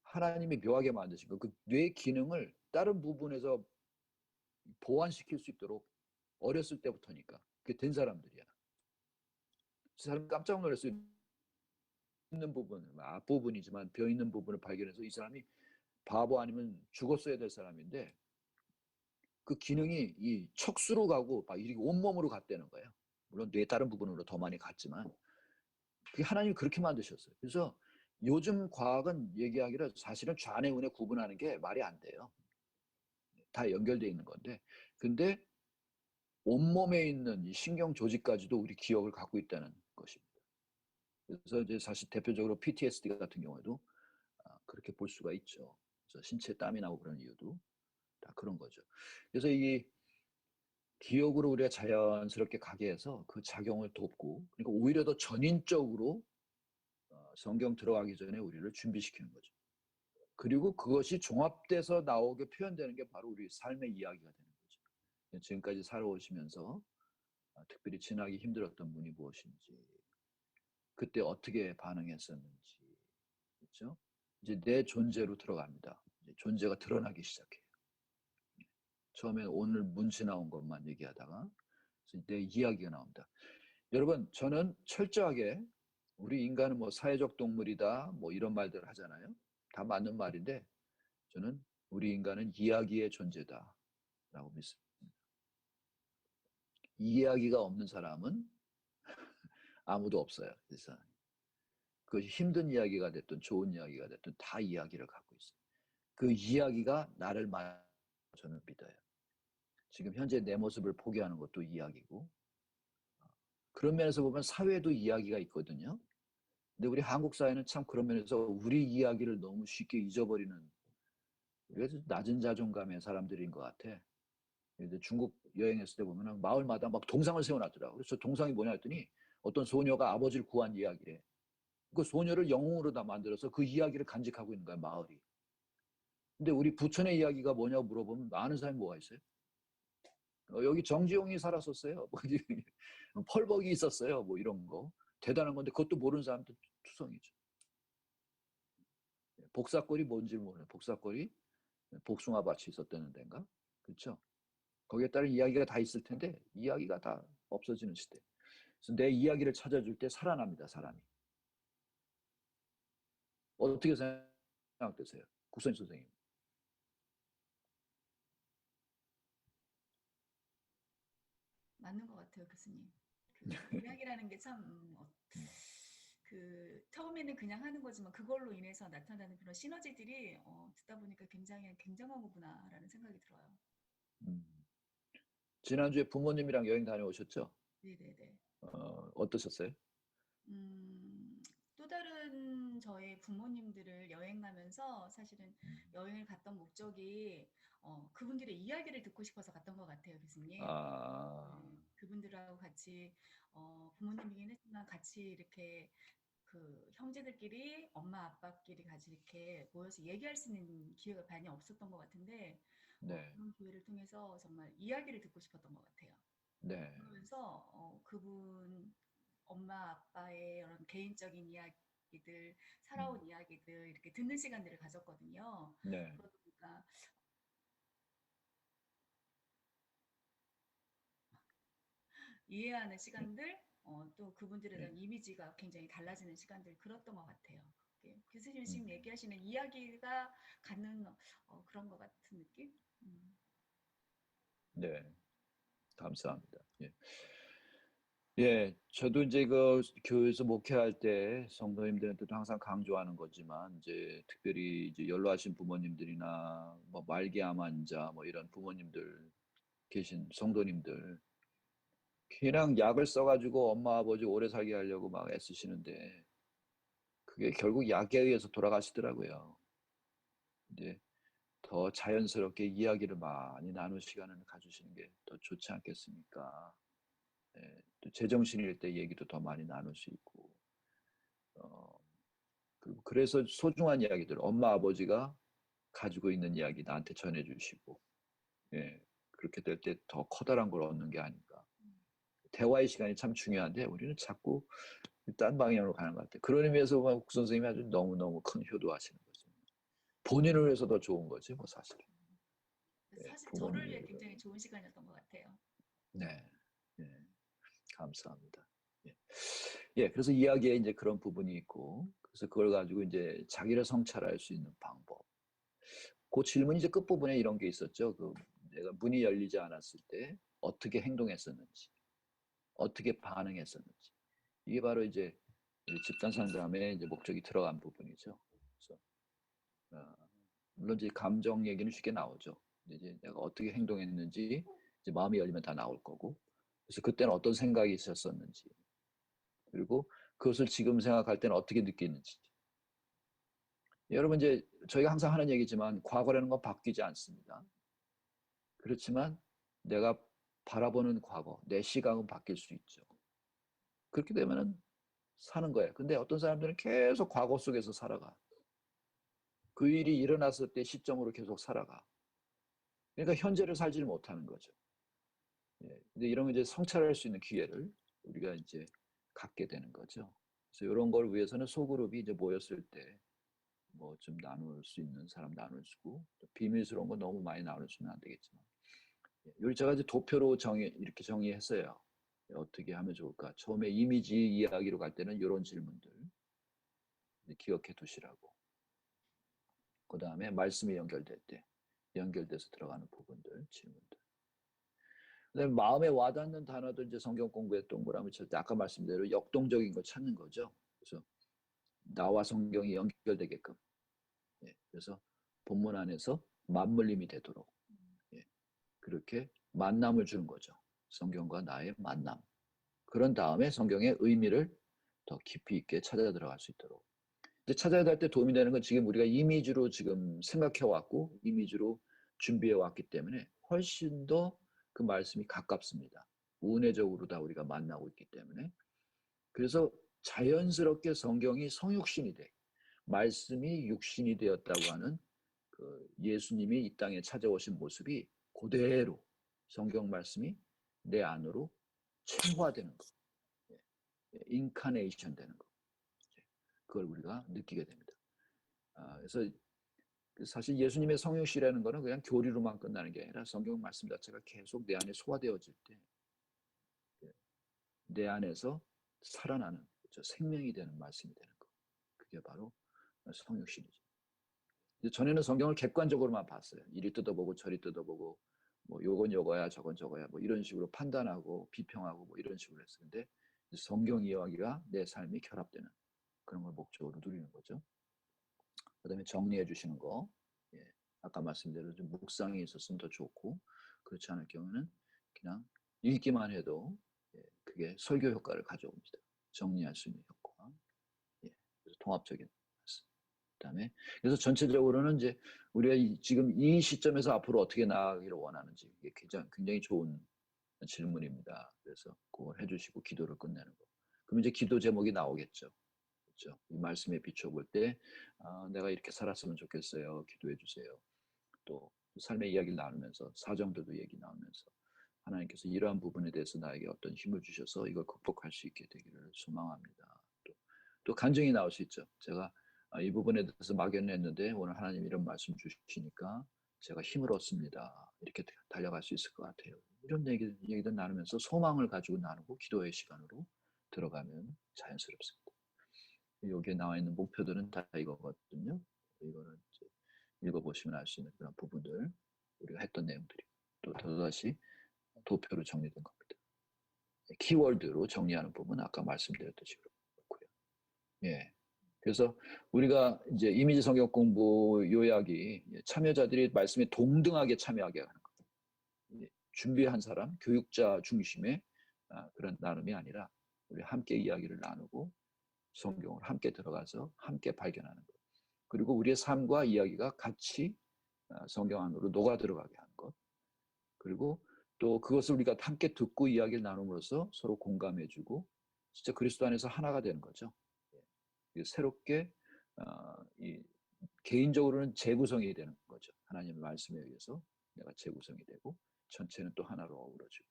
하나님이 묘하게 만드신 거. 그 뇌 기능을 다른 부분에서 보완시킬 수 있도록 어렸을 때부터니까 그게 된 사람들이야. 사람 깜짝 놀랐어요. 있는 부분, 앞부분이지만 비어 있는 부분을 발견해서 이 사람이 바보 아니면 죽었어야 될 사람인데 그 기능이 이 척수로 가고 막 이렇게 온몸으로 갔다는 거예요. 물론 뇌 다른 부분으로 더 많이 갔지만 그게 하나님이 그렇게 만드셨어요. 그래서 요즘 과학은 얘기하기를 사실은 좌뇌우뇌 구분하는 게 말이 안 돼요. 다 연결되어 있는 건데, 근데 온몸에 있는 이 신경 조직까지도 우리 기억을 갖고 있다는 것입니다. 그래서 이제 사실 대표적으로 PTSD 같은 경우에도 그렇게 볼 수가 있죠. 그래서 신체에 땀이 나고 그런 이유도 다 그런 거죠. 그래서 이 기억으로 우리가 자연스럽게 가게 해서 그 작용을 돕고, 그러니까 오히려 더 전인적으로 성경 들어가기 전에 우리를 준비시키는 거죠. 그리고 그것이 종합돼서 나오게 표현되는 게 바로 우리 삶의 이야기가 되는 거죠. 지금까지 살아오시면서 특별히 지나기 힘들었던 문이 무엇인지, 그때 어떻게 반응했었는지, 그렇죠? 이제 내 존재로 들어갑니다. 이제 존재가 드러나기 시작해요. 처음에 오늘 문치 나온 것만 얘기하다가 내 이야기가 나옵니다. 여러분, 저는 철저하게 우리 인간은 뭐 사회적 동물이다 뭐 이런 말들 하잖아요. 다 맞는 말인데 저는 우리 인간은 이야기의 존재다라고 믿습니다. 이야기가 없는 사람은 아무도 없어요. 그래서 그것이 힘든 이야기가 됐든 좋은 이야기가 됐든 다 이야기를 갖고 있어요. 그 이야기가 나를 저는 믿어요. 지금 현재 내 모습을 포기하는 것도 이야기고, 그런 면에서 보면 사회도 이야기가 있거든요. 근데 우리 한국 사회는 참 그런 면에서 우리 이야기를 너무 쉽게 잊어버리는, 그래서 낮은 자존감의 사람들인 것 같아. 중국 여행했을 때 보면 마을마다 막 동상을 세워놨더라고요. 그래서 동상이 뭐냐 했더니 어떤 소녀가 아버지를 구한 이야기래. 그 소녀를 영웅으로 다 만들어서 그 이야기를 간직하고 있는 거야, 마을이. 근데 우리 부천의 이야기가 뭐냐고 물어보면 아는 사람이 뭐가 있어요? 여기 정지용이 살았었어요. 펄벅이 있었어요. 뭐 이런 거. 대단한 건데 그것도 모르는 사람도 투성이죠. 복사골이 뭔지 모르는, 복사골이 복숭아밭이 있었다는 데인가? 그렇죠? 거기에 따른 이야기가 다 있을 텐데 이야기가 다 없어지는 시대. 그래서 내 이야기를 찾아줄 때 살아납니다, 사람이. 어떻게 생각되세요? 국선희 선생님. 맞는 것 같아요, 교수님. 그 이야기라는 게 참, 그 처음에는 그냥 하는 거지만 그걸로 인해서 나타나는 그런 시너지들이 듣다 보니까 굉장히 굉장한 거구나라는 생각이 들어요. 지난주에 부모님이랑 여행 다녀오셨죠? 네네네. 어떠셨어요? 또 다른 저의 부모님들을 여행 가면서 사실은 여행을 갔던 목적이 그분들의 이야기를 듣고 싶어서 갔던 것 같아요, 교수님. 네, 그분들하고 같이 부모님이긴 했지만 같이 이렇게 그 형제들끼리 엄마 아빠끼리 같이 이렇게 모여서 얘기할 수 있는 기회가 많이 없었던 것 같은데 네. 그런 기회를 통해서 정말 이야기를 듣고 싶었던 것 같아요. 네. 그러면서 그분 엄마 아빠의 이런 개인적인 이야기들, 살아온 이야기들 이렇게 듣는 시간들을 가졌거든요. 네. 그러다 보니까 이해하는 시간들, 또 그분들에 대한 이미지가 굉장히 달라지는 시간들 그랬던 것 같아요. 교수님 지금 얘기하시는 이야기가 갖는 그런 것 같은 느낌? 네, 감사합니다. 예. 예, 저도 이제 그 교회에서 목회할 때 성도님들한테도 항상 강조하는 거지만 이제 특별히 이제 연로하신 부모님들이나 뭐 말기암 환자 뭐 이런 부모님들 계신 성도님들 그냥 약을 써가지고 엄마 아버지 오래 살게 하려고 막 애쓰시는데 그게 결국 약에 의해서 돌아가시더라고요. 이제 더 자연스럽게 이야기를 많이 나눌 시간을 가주시는 게 더 좋지 않겠습니까? 예, 또 제정신일 때 얘기도 더 많이 나눌 수 있고, 그래서 소중한 이야기들, 엄마 아버지가 가지고 있는 이야기 나한테 전해주시고, 예, 그렇게 될 때 더 커다란 걸 얻는 게 아닌가. 대화의 시간이 참 중요한데 우리는 자꾸 딴 방향으로 가는 것 같아요. 그런 의미에서 보면 국 선생님이 아주 너무너무 큰 효도하시는 거죠. 본인을 위해서 더 좋은 거지 뭐 사실. 사실 부모님 저를 위해 위해서. 굉장히 좋은 시간이었던 것 같아요. 네, 예, 감사합니다. 예. 예, 그래서 이야기에 이제 그런 부분이 있고, 그래서 그걸 가지고 이제 자기를 성찰할 수 있는 방법. 그 질문 이제 끝부분에 이런 게 있었죠. 그 내가 문이 열리지 않았을 때 어떻게 행동했었는지, 어떻게 반응했었는지. 이게 바로 이제 집단 상담의 이제 목적이 들어간 부분이죠. 그래서 물론 이제 감정 얘기는 쉽게 나오죠. 이제 내가 어떻게 행동했는지 이제 마음이 열리면 다 나올 거고, 그래서 그때는 어떤 생각이 있었었는지, 그리고 그것을 지금 생각할 때는 어떻게 느끼는지. 여러분 이제 저희가 항상 하는 얘기지만 과거라는 건 바뀌지 않습니다. 그렇지만 내가 바라보는 과거, 내 시각은 바뀔 수 있죠. 그렇게 되면은 사는 거예요. 근데 어떤 사람들은 계속 과거 속에서 살아가. 그 일이 일어났을 때 시점으로 계속 살아가. 그러니까 현재를 살지를 못하는 거죠. 예. 근데 이런 이제 성찰할 수 있는 기회를 우리가 이제 갖게 되는 거죠. 그래서 이런 걸 위해서는 소그룹이 이제 모였을 때 뭐 좀 나눌 수 있는 사람 나눌 수고, 비밀스러운 거 너무 많이 나누시면 안 되겠지만, 여기 제가 이제 도표로 이렇게 정리했어요. 어떻게 하면 좋을까? 처음에 이미지 이야기로 갈 때는 이런 질문들 기억해 두시라고. 그 다음에 말씀이 연결될 때 연결돼서 들어가는 부분들, 질문들. 그다음에 마음에 와닿는 단어들 이제 성경 공부에 동그라미 칠 때 아까 말씀대로 역동적인 거 찾는 거죠. 그래서 나와 성경이 연결되게끔. 예, 그래서 본문 안에서 맞물림이 되도록 그렇게 만남을 주는 거죠. 성경과 나의 만남. 그런 다음에 성경의 의미를 더 깊이 있게 찾아 들어갈 수 있도록. 근데 찾아야 될 때 도움이 되는 건 지금 우리가 이미지로 지금 생각해 왔고 이미지로 준비해 왔기 때문에 훨씬 더 그 말씀이 가깝습니다. 운해적으로 다 우리가 만나고 있기 때문에. 그래서 자연스럽게 성경이 성육신이 돼. 말씀이 육신이 되었다고 하는 그 예수님이 이 땅에 찾아오신 모습이 그대로 성경 말씀이 내 안으로 체화되는 거. 인카네이션 되는 거. 그걸 우리가 느끼게 됩니다. 그래서 사실 예수님의 성육이라는 거는 그냥 교리로만 끝나는 게 아니라 성경 말씀 자체가 계속 내 안에 소화되어질 때 내 안에서 살아나는 그렇죠? 생명이 되는 말씀이 되는 거. 그게 바로 성육신이죠. 전에는 성경을 객관적으로만 봤어요. 이리 뜯어보고 저리 뜯어보고 뭐 요건 요거야 저건 저거야 뭐 이런 식으로 판단하고 비평하고 뭐 이런 식으로 했어요. 근데 성경 이야기가 내 삶이 결합되는 그런 걸 목적으로 누리는 거죠. 그 다음에 정리해 주시는 거. 예, 아까 말씀대로 좀 묵상이 있었으면 더 좋고 그렇지 않을 경우는 그냥 읽기만 해도 그게 설교 효과를 가져옵니다. 정리할 수 있는 효과. 예, 그래서 통합적인 말씀. 그다음에 그래서 전체적으로는 이제 우리가 지금 이 시점에서 앞으로 어떻게 나아가기를 원하는지 이게 굉장히 좋은 질문입니다. 그래서 그걸 해주시고 기도를 끝내는 거. 그럼 이제 기도 제목이 나오겠죠. 그렇죠? 이 말씀에 비춰볼 때 내가 이렇게 살았으면 좋겠어요. 기도해 주세요. 또 삶의 이야기를 나누면서 사정들도 얘기 나누면서 하나님께서 이러한 부분에 대해서 나에게 어떤 힘을 주셔서 이걸 극복할 수 있게 되기를 소망합니다. 또 간증이 나올 수 있죠. 제가 이 부분에 대해서 막연을 했는데 오늘 하나님 이런 말씀 주시니까 제가 힘을 얻습니다. 이렇게 달려갈 수 있을 것 같아요. 이런 얘기들 나누면서 소망을 가지고 나누고 기도의 시간으로 들어가면 자연스럽습니다. 여기에 나와 있는 목표들은 다 이거거든요. 이거는 이제 읽어보시면 알 수 있는 그런 부분들, 우리가 했던 내용들이 또 더다시 도표로 정리된 겁니다. 키워드로 정리하는 부분은 아까 말씀드렸듯이 그렇고요. 예. 그래서 우리가 이제 이미지 성경 공부 요약이 참여자들이 말씀에 동등하게 참여하게 하는 거예요. 준비한 사람, 교육자 중심의 그런 나눔이 아니라 우리 함께 이야기를 나누고 성경을 함께 들어가서 함께 발견하는 것. 그리고 우리의 삶과 이야기가 같이 성경 안으로 녹아 들어가게 하는 것. 그리고 또 그것을 우리가 함께 듣고 이야기를 나눔으로써 서로 공감해주고 진짜 그리스도 안에서 하나가 되는 거죠. 새롭게 개인적으로는 재구성이 되는 거죠. 하나님의 말씀에 의해서 내가 재구성이 되고 전체는 또 하나로 어우러지고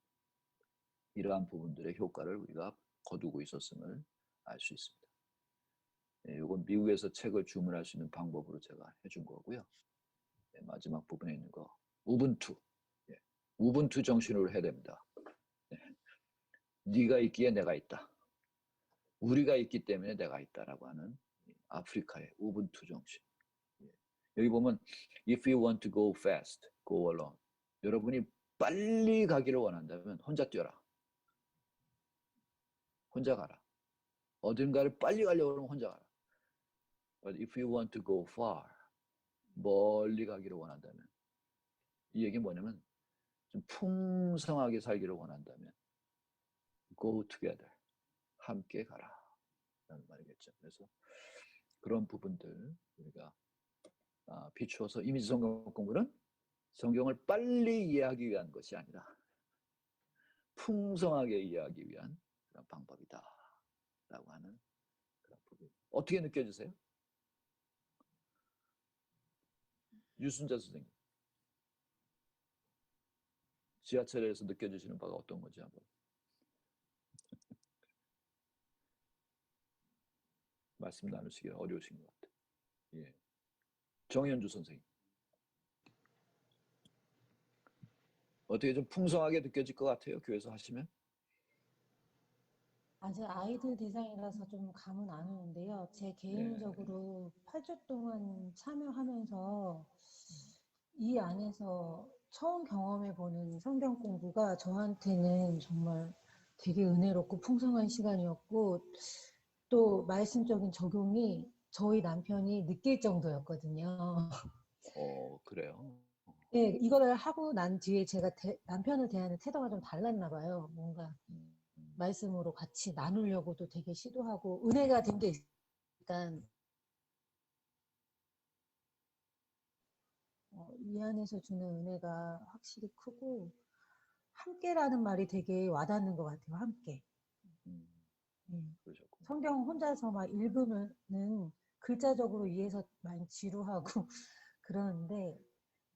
이러한 부분들의 효과를 우리가 거두고 있었음을 알 수 있습니다. 이건 미국에서 책을 주문할 수 있는 방법으로 제가 해준 거고요. 마지막 부분에 있는 거 우분투. 우분투 정신으로 해야 됩니다. 네가 있기에 내가 있다. 우리가 있기 때문에 내가 있다라고 하는 아프리카의 우분투 정신. 여기 보면 if you want to go fast, go alone. 여러분이 빨리 가기를 원한다면 혼자 뛰어라. 혼자 가라. 어딘가를 빨리 가려고 하면 혼자 가라. But if you want to go far, 멀리 가기를 원한다면, 이 얘기 뭐냐면 좀 풍성하게 살기를 원한다면 go together, 함께 가라 라는 말이겠죠. 그래서 그런 부분들 우리가 비추어서 이미지 성경 공부는 성경을 빨리 이해하기 위한 것이 아니라 풍성하게 이해하기 위한 그런 방법이다 라고 하는 그런 부분. 어떻게 느껴지세요? 유순자 선생님, 지하철에서 느껴지시는 바가 어떤 건지 한번 말씀 나누시기 어려우신 것 같아요. 예. 정현주 선생님, 어떻게 좀 풍성하게 느껴질 것 같아요? 교회에서 하시면? 아직 아이들 대상이라서 좀 감은 안 오는데요. 제 개인적으로 8주 동안 참여하면서 이 안에서 처음 경험해보는 성경 공부가 저한테는 정말 되게 은혜롭고 풍성한 시간이었고, 또 말씀적인 적용이 저희 남편이 느낄 정도였거든요. 그래요? 네, 이거를 하고 난 뒤에 제가 남편을 대하는 태도가 좀 달랐나 봐요. 뭔가 말씀으로 같이 나누려고도 되게 시도하고, 은혜가 된 게 있으니까 이 안에서 주는 은혜가 확실히 크고, 함께라는 말이 되게 와닿는 것 같아요. 함께. 그러셨구나. 성경 혼자서 막 읽으면은 글자적으로 이해해서 많이 지루하고 그러는데,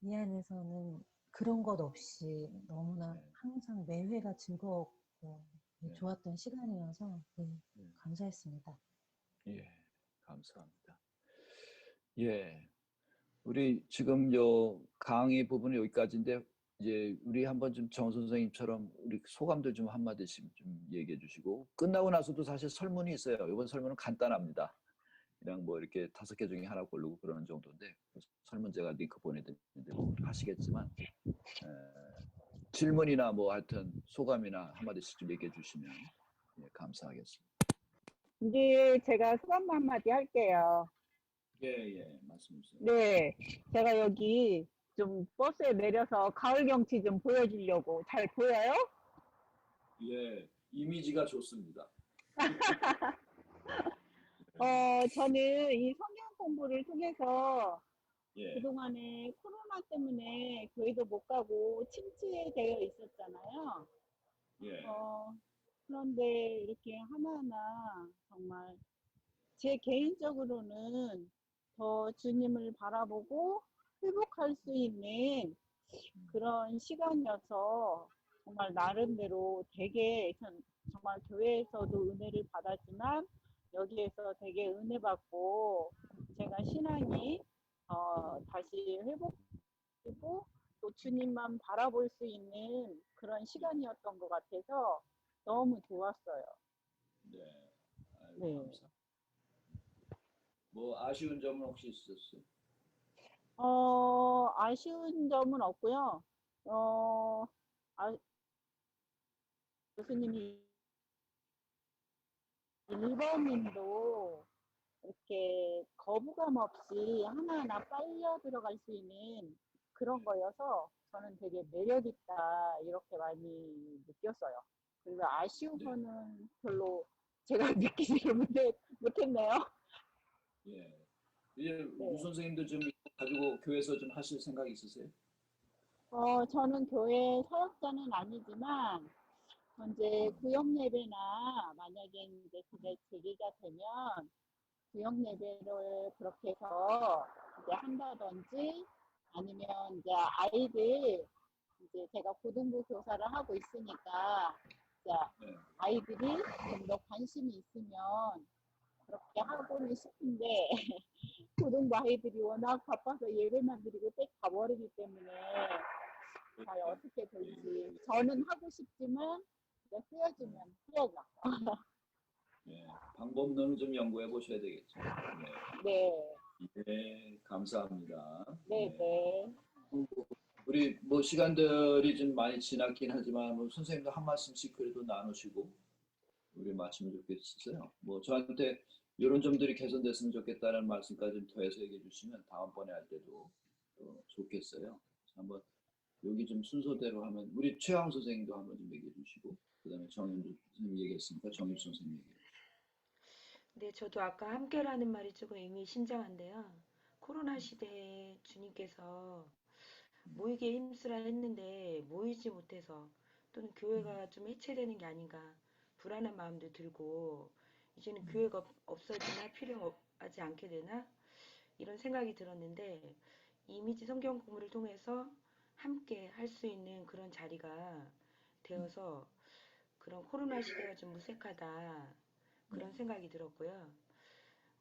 이 안에서는 그런 것 없이 너무나 항상 매회가 즐거웠고 좋았던 시간이어서 감사했습니다. 예, 감사합니다. 예, 우리 지금 요 강의 부분은 여기까지인데, 이제 우리 한번 좀 정 선생님처럼 우리 소감들 좀 한마디씩 좀 얘기해 주시고, 끝나고 나서도 사실 설문이 있어요. 이번 설문은 간단합니다. 그냥 뭐 이렇게 5개 중에 하나 고르고 그러는 정도인데, 설문 제가 링크 보내드리는데 하시겠지만, 질문이나 뭐 하여튼 소감이나 한마디씩 좀 얘기해 주시면 감사하겠습니다. 이제 제가 소감 한마디 할게요. 예, 말씀 주세요. 네, 제가 여기 좀 버스에 내려서 가을 경치 좀 보여주려고. 잘 보여요? 예, 이미지가 좋습니다. 저는 이 성경 공부를 통해서 예, 그동안에 코로나 때문에 교회도 못 가고 침체되어 있었잖아요. 예, 그런데 이렇게 하나하나 정말 제 개인적으로는 더 주님을 바라보고 회복할 수 있는 그런 시간이어서 정말 나름대로 되게 정말 교회에서도 은혜를 받았지만 여기에서 되게 은혜 받고 제가 신앙이 다시 회복되고 또 주님만 바라볼 수 있는 그런 시간이었던 것 같아서 너무 좋았어요. 네. 아유, 네. 감사합니다. 뭐 아쉬운 점은 혹시 있었어요? 아쉬운 점은 없고요. 교수님이 1번님도 이렇게 거부감 없이 하나하나 빨려 들어갈 수 있는 그런 거여서 저는 되게 매력있다 이렇게 많이 느꼈어요. 그리고 아쉬운 거는 별로 제가 느끼지를 못했네요. 예. 이제 우 선생님도 좀 가지고 교회에서 좀 하실 생각 있으세요? 저는 교회 사역자는 아니지만 현재 구역 예배나 만약에 이제 그게 제기가 되면 구역 예배를 그렇게 해서 이제 한다든지 아니면 이제 아이들 이제 제가 고등부 교사를 하고 있으니까 이제 아이들이 좀 더 관심이 있으면 그렇게 하고는 싶은데 고등부 아이들이 워낙 바빠서 예배만 드리고 빽 가버리기 때문에 잘 어떻게 될지 저는 하고 싶지만 쓰여지면 쓰여져. 네, 방법론을 좀 연구해 보셔야 되겠죠. 네. 네, 감사합니다. 네. 우리 뭐 시간들이 좀 많이 지났긴 하지만 뭐 선생님도 한 말씀씩 그래도 나누시고 우리 마치면 좋겠어요. 뭐 저한테 이런 점들이 개선됐으면 좋겠다는 말씀까지 좀 더해서 얘기해 주시면 다음번에 할 때도 좋겠어요. 한번 여기 좀 순서대로 하면 우리 최양 선생님도 한번 좀 얘기해 주시고 그다음에 정윤주 선생님 얘기했으니까 정윤주 선생님 얘기해 주시고. 네, 저도 아까 함께라는 말이 조금 의미심장한데요. 코로나 시대에 주님께서 모이기에 힘쓰라 했는데 모이지 못해서 또는 교회가 좀 해체되는 게 아닌가 불안한 마음도 들고 이제는 교회가 없어지나 필요하지 않게 되나 이런 생각이 들었는데 이미지 성경 공부를 통해서 함께 할 수 있는 그런 자리가 되어서 그런 코로나 시대가 좀 무색하다 그런 생각이 들었고요.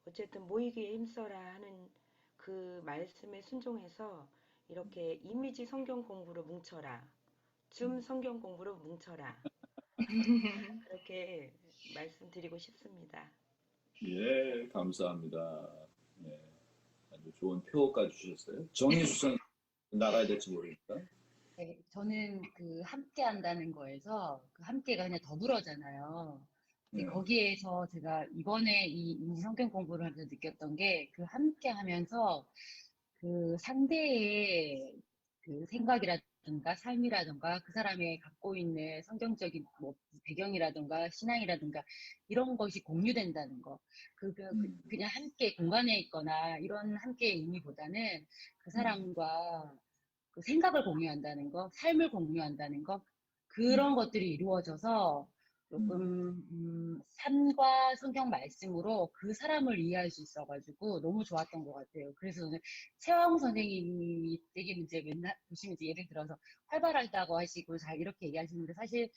어쨌든 모이기에 힘써라 하는 그 말씀에 순종해서 이렇게 이미지 성경 공부로 뭉쳐라. 줌 성경 공부로 뭉쳐라. 그렇게 말씀드리고 싶습니다. 예, 감사합니다. 예, 아주 좋은 표현까지 주셨어요. 정희수 선생님 나가야 될지 모르니까. 네, 저는 그 함께 한다는 거에서 그 함께가 그냥 더불어잖아요. 근데 네. 거기에서 제가 이번에 이 인지 성경 공부를 하면서 느꼈던 게 그 함께 하면서 그 상대의 그 생각이라든가 삶이라든가 그 사람의 갖고 있는 성경적인 뭐 배경이라든가 신앙이라든가 이런 것이 공유된다는 거. 그냥 함께 공간에 있거나 이런 함께의 의미보다는 그 사람과 그 생각을 공유한다는 거, 삶을 공유한다는 거, 그런 것들이 이루어져서 조금 삶과 성경 말씀으로 그 사람을 이해할 수 있어가지고 너무 좋았던 것 같아요. 그래서 저는 최화웅 선생님이 되게 이제 맨날 보시면 이제 예를 들어서 활발하다고 하시고 잘 이렇게 얘기하시는데 사실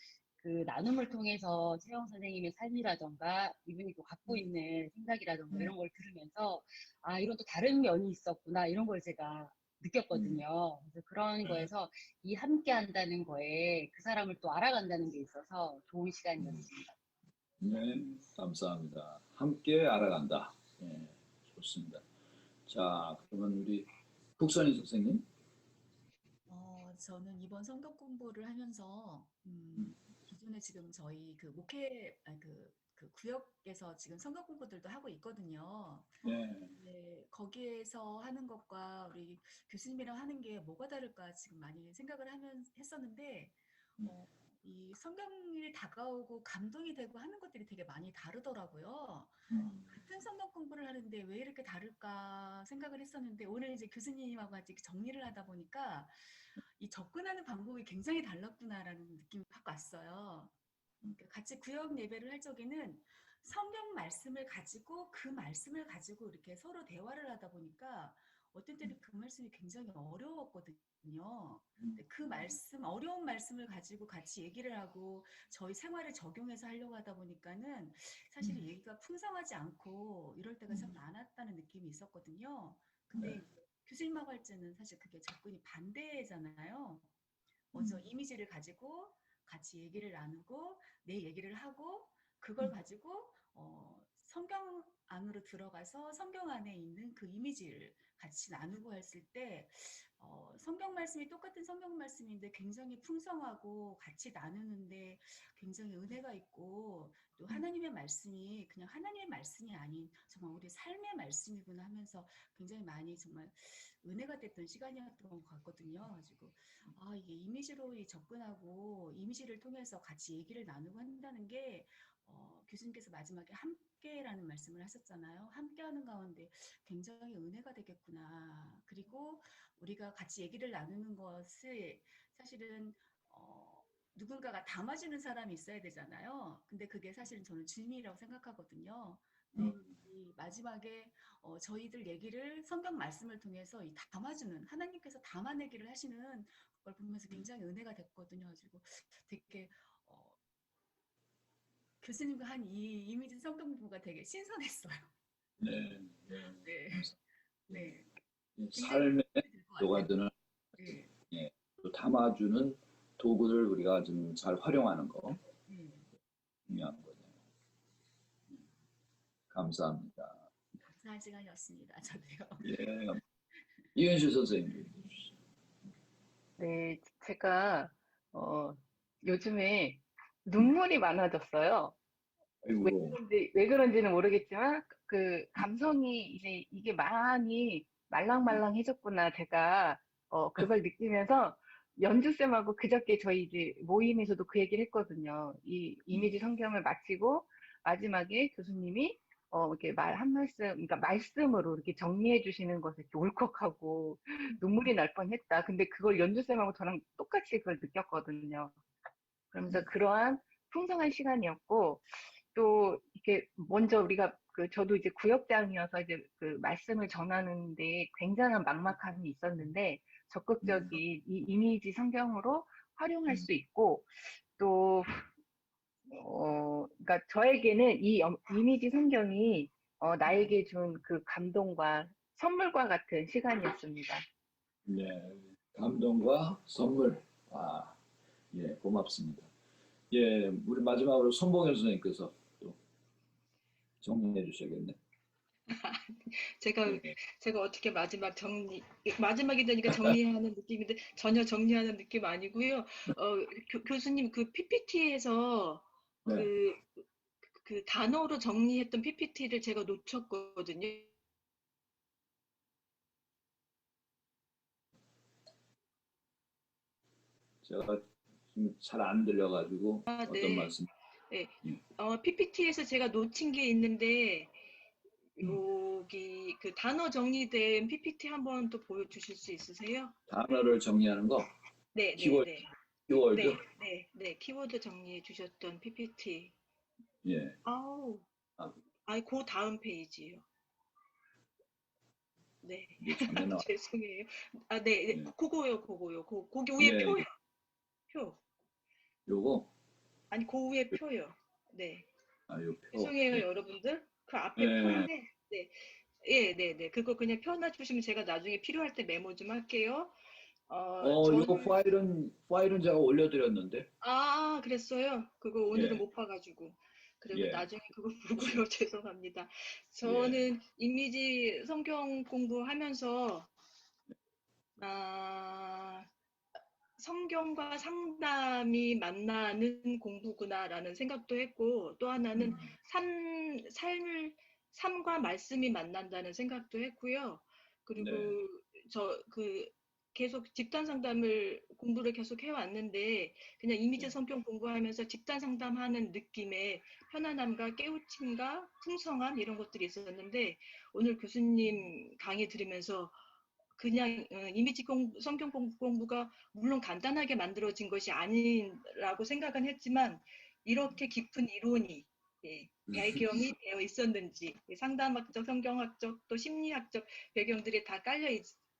그 나눔을 통해서 최화웅 선생님의 삶이라던가 이분이 또 갖고 있는 생각이라던가 이런 걸 들으면서 아 이런 또 다른 면이 있었구나 이런 걸 제가 느꼈거든요. 그래서 그런 거에서 이 함께 한다는 거에 그 사람을 또 알아간다는 게 있어서 좋은 시간이었습니다. 네, 감사합니다. 함께 알아간다. 네, 좋습니다. 자, 그러면 우리 국선희 선생님. 저는 이번 성경 공부를 하면서 기존에 지금 저희 그 목회 그 구역에서 지금 성경 공부들도 하고 있거든요. 네. 네, 거기에서 하는 것과 우리 교수님이랑 하는 게 뭐가 다를까 지금 많이 생각을 했었는데 이 성경이 다가오고 감동이 되고 하는 것들이 되게 많이 다르더라고요. 같은 성경 공부를 하는데 왜 이렇게 다를까 생각을 했었는데 오늘 이제 교수님하고 같이 정리를 하다 보니까 이 접근하는 방법이 굉장히 달랐구나라는 느낌이 확 왔어요. 그러니까 같이 구역 예배를 할 적에는 성경 말씀을 가지고 그 말씀을 가지고 이렇게 서로 대화를 하다 보니까 어떤 때는 그 말씀이 굉장히 어려웠거든요. 근데 그 말씀, 어려운 말씀을 가지고 같이 얘기를 하고 저희 생활에 적용해서 하려고 하다 보니까는 사실 얘기가 풍성하지 않고 이럴 때가 참 많았다는 느낌이 있었거든요. 근데 교수님하고 할 때는 사실 그게 접근이 반대잖아요. 먼저 이미지를 가지고 같이 얘기를 나누고 내 얘기를 하고 그걸 가지고 성경 안으로 들어가서 성경 안에 있는 그 이미지를 같이 나누고 했을 때 성경 말씀이 똑같은 성경 말씀인데 굉장히 풍성하고 같이 나누는데 굉장히 은혜가 있고 또 하나님의 말씀이 그냥 하나님의 말씀이 아닌 정말 우리 삶의 말씀이구나 하면서 굉장히 많이 정말 은혜가 됐던 시간이었던 것 같거든요. 가지고 이게 이미지로 접근하고 이미지를 통해서 같이 얘기를 나누고 한다는 게 교수님께서 마지막에 함께라는 말씀을 하셨잖아요. 함께하는 가운데 굉장히 은혜가 되겠구나. 그리고 우리가 같이 얘기를 나누는 것을 사실은 누군가가 담아주는 사람이 있어야 되잖아요. 근데 그게 사실은 저는 주님이라고 생각하거든요. 네, 이 마지막에 저희들 얘기를 성경 말씀을 통해서 이 담아주는 하나님께서 담아내기를 하시는 걸 보면서 굉장히 은혜가 됐거든요. 가지고 되게 교수님과 한 이 이미지 성경 공부가 되게 신선했어요. 네. 네. 네. 삶에 녹아드는 네. 예, 또 담아주는 도구를 우리가 좀 잘 활용하는 거 중요한 거죠. 감사합니다. 감사한 시간이었습니다. 저도요. 예, 이현실 선생님. 네, 제가 요즘에 눈물이 많아졌어요. 아이고. 왜 그런지는 모르겠지만 그 감성이 이제 이게 많이 말랑말랑해졌구나 제가 그걸 느끼면서 연주쌤하고 그저께 저희 이제 모임에서도 그 얘기를 했거든요. 이 이미지 성경을 마치고 마지막에 교수님이 이렇게 말 한 말씀, 그러니까 말씀으로 이렇게 정리해 주시는 것에 이렇게 울컥하고 눈물이 날 뻔했다. 근데 그걸 연주쌤하고 저랑 똑같이 그걸 느꼈거든요. 그러면서 그러한 풍성한 시간이었고, 또 이렇게 먼저 우리가 저도 이제 구역장이어서 이제 그 말씀을 전하는데 굉장한 막막함이 있었는데 적극적인 이 이미지 성경으로 활용할 수 있고 또 그러니까 저에게는 이 이미지 성경이 나에게 준 그 감동과 선물과 같은 시간이었습니다. 네, 감동과 선물. 아, 예, 고맙습니다. 예, 우리 마지막으로 손봉현 선생님께서 또 정리해 주셔야겠네. 예. 제가 어떻게 마지막이 되니까 정리하는 느낌인데 전혀 정리하는 느낌 아니고요. 교수님 그 PPT에서 네. 그 단어로 정리했던 PPT를 제가 놓쳤거든요. 제가 지금 잘 안 들려가지고 어떤 네. 말씀? 네. PPT에서 제가 놓친 게 있는데 여기 그 단어 정리된 PPT 한번 또 보여주실 수 있으세요? 단어를 정리하는 거? 네, 키워드? 네, 네. 키워드? 네, 네. 키워드 정리해 주셨던 PPT. 예. 아우. 아니, 그 다음 페이지요. 네. 죄송해요. 아, 네, 네. 예. 그거요. 거기 위에 예. 표요. 표. 요거? 아니, 그 위에 표요. 네. 아, 요 표. 죄송해요, 예. 여러분들. 그 앞에 예. 표인데, 네. 예, 네, 네. 그거 그냥 펴놔 주시면 제가 나중에 필요할 때 메모 좀 할게요. 요거 파일은 제가 올려드렸는데. 아, 그랬어요? 그거 오늘은 예. 못 봐가지고. 그리고 예. 나중에 그거 보고요. 죄송합니다. 저는 이미지 성경 공부하면서, 성경과 상담이 만나는 공부구나라는 생각도 했고, 또 하나는 삶과 말씀이 만난다는 생각도 했고요. 그리고 계속 집단 상담을 공부를 계속 해왔는데, 그냥 이미지 성경 공부하면서 집단 상담하는 느낌의 편안함과 깨우침과 풍성함 이런 것들이 있었는데, 오늘 교수님 강의 들으면서 그냥 이미지 성경 공부가 물론 간단하게 만들어진 것이 아니라고 생각은 했지만 이렇게 깊은 이론이 배경이 되어 있었는지 상담학적, 성경학적, 또 심리학적 배경들이 다 깔려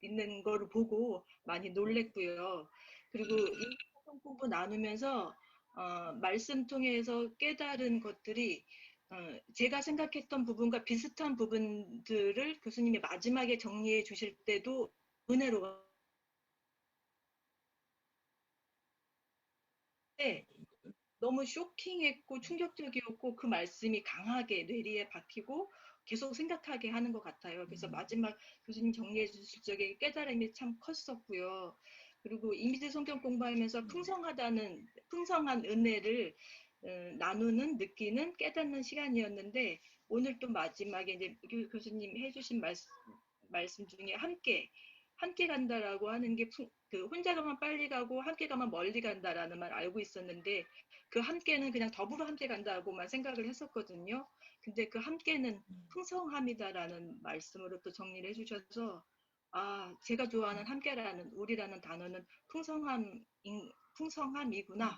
있는 거를 보고 많이 놀랬고요. 그리고 이 성경 공부 나누면서 말씀 통해서 깨달은 것들이 제가 생각했던 부분과 비슷한 부분들을 교수님이 마지막에 정리해 주실 때도 은혜로워. 너무 쇼킹했고 충격적이었고 그 말씀이 강하게 뇌리에 박히고 계속 생각하게 하는 것 같아요. 그래서 마지막 교수님 정리해 주실 적에 깨달음이 참 컸었고요. 그리고 이미지 성경 공부하면서 풍성한 은혜를 나누는, 느끼는, 깨닫는 시간이었는데 오늘 또 마지막에 이제 교수님 해주신 말씀 중에 함께 간다라고 하는 게 혼자 가면 빨리 가고 함께 가면 멀리 간다라는 말 알고 있었는데 그 함께는 그냥 더불어 함께 간다고만 생각을 했었거든요. 근데 그 함께는 풍성함이다라는 말씀으로 또 정리를 해주셔서 제가 좋아하는 함께라는 우리라는 단어는 풍성함이구나를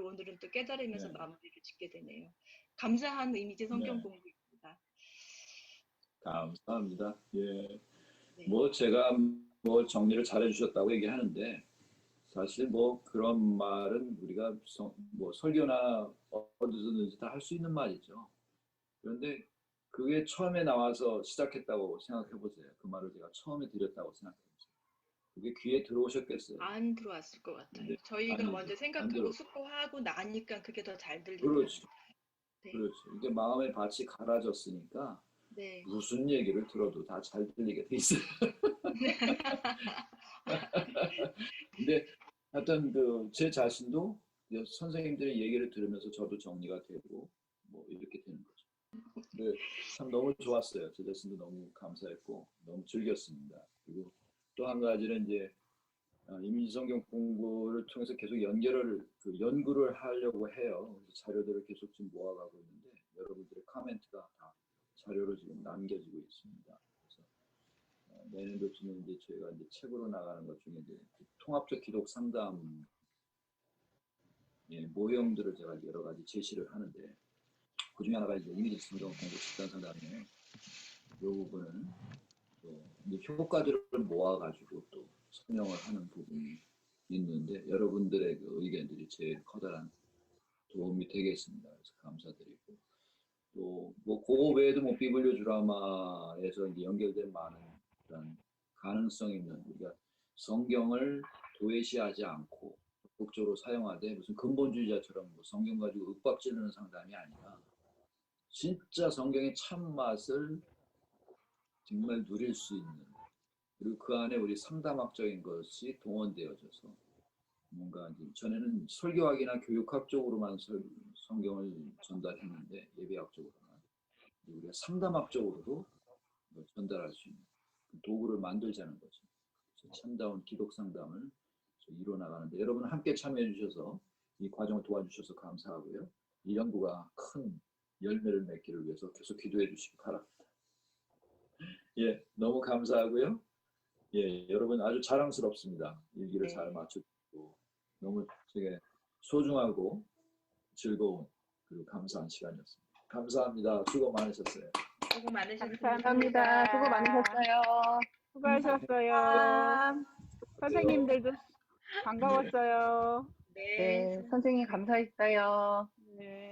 오늘은 또 깨달으면서 마무리를 짓게 되네요. 감사한 이미지 성경 공부입니다. 감사합니다. 예. 네. 제가 정리를 잘 해주셨다고 얘기하는데 사실 그런 말은 우리가 설교나 어디서든지 다 할 수 있는 말이죠. 그런데 그게 처음에 나와서 시작했다고 생각해 보세요. 그 말을 제가 처음에 드렸다고 생각해 보세요. 그게 귀에 들어오셨겠어요? 안 들어왔을 것 같아요. 네, 저희가 먼저 생각하고 숙고하고 나니까 그게 더 잘 들리더라고요. 그렇죠. 네. 그렇죠. 이게 마음의 밭이 갈아졌으니까 네. 무슨 얘기를 들어도 다 잘 들리게 돼 있어요. 근데 하여튼 제 자신도 선생님들의 얘기를 들으면서 저도 정리가 되고 뭐 이렇게 되는 거죠. 근데 참 너무 좋았어요. 제 자신도 너무 감사했고 너무 즐겼습니다. 그리고 또 한 가지는 이제 이미지 성경 공부를 통해서 계속 연구를 하려고 해요. 그래서 자료들을 계속 지금 모아가고 있는데 여러분들의 코멘트가 다 자료로 지금 남겨지고 있습니다. 그래서 내년도쯤에 이제 저희가 이제 책으로 나가는 것 중에 이제 통합적 기독 상담 모형들을 제가 여러 가지 제시를 하는데 그 중에 하나가 이제 이미지 성경 공부 집단 상담이에요. 이 부분은 또 효과들을 모아가지고 또 설명을 하는 부분이 있는데 여러분들의 그 의견들이 제일 커다란 도움이 되겠습니다. 그래서 감사드리고 또 뭐 그거 외에도 뭐 비블리오 드라마에서 이제 연결된 많은 그런 가능성 있는 우리가 성경을 도외시하지 않고 적극적으로 사용하되 무슨 근본주의자처럼 뭐 성경 가지고 윽박지르는 상담이 아니라 진짜 성경의 참맛을 정말 누릴 수 있는 그리고 그 안에 우리 상담학적인 것이 동원되어져서 뭔가 이제 전에는 설교학이나 교육학적으로만 성경을 전달했는데 예배학적으로만 우리가 상담학적으로도 전달할 수 있는 그 도구를 만들자는 거죠. 참다운 기독 상담을 이뤄나가는데 여러분 함께 참여해 주셔서 이 과정을 도와주셔서 감사하고요. 이 연구가 큰 열매를 맺기를 위해서 계속 기도해 주시기 바랍니다. 예, 너무 감사하고요. 예, 여러분 아주 자랑스럽습니다. 일기를 네. 잘 맞추고 너무 되게 소중하고 즐거운 그리고 감사한 시간이었습니다. 감사합니다. 수고 많으셨어요. 수고 많으셨습니다. 감사합니다. 수고 많으셨어요. 수고하셨어요. 선생님들도 반가웠어요. 네. 네, 선생님 감사했어요. 네.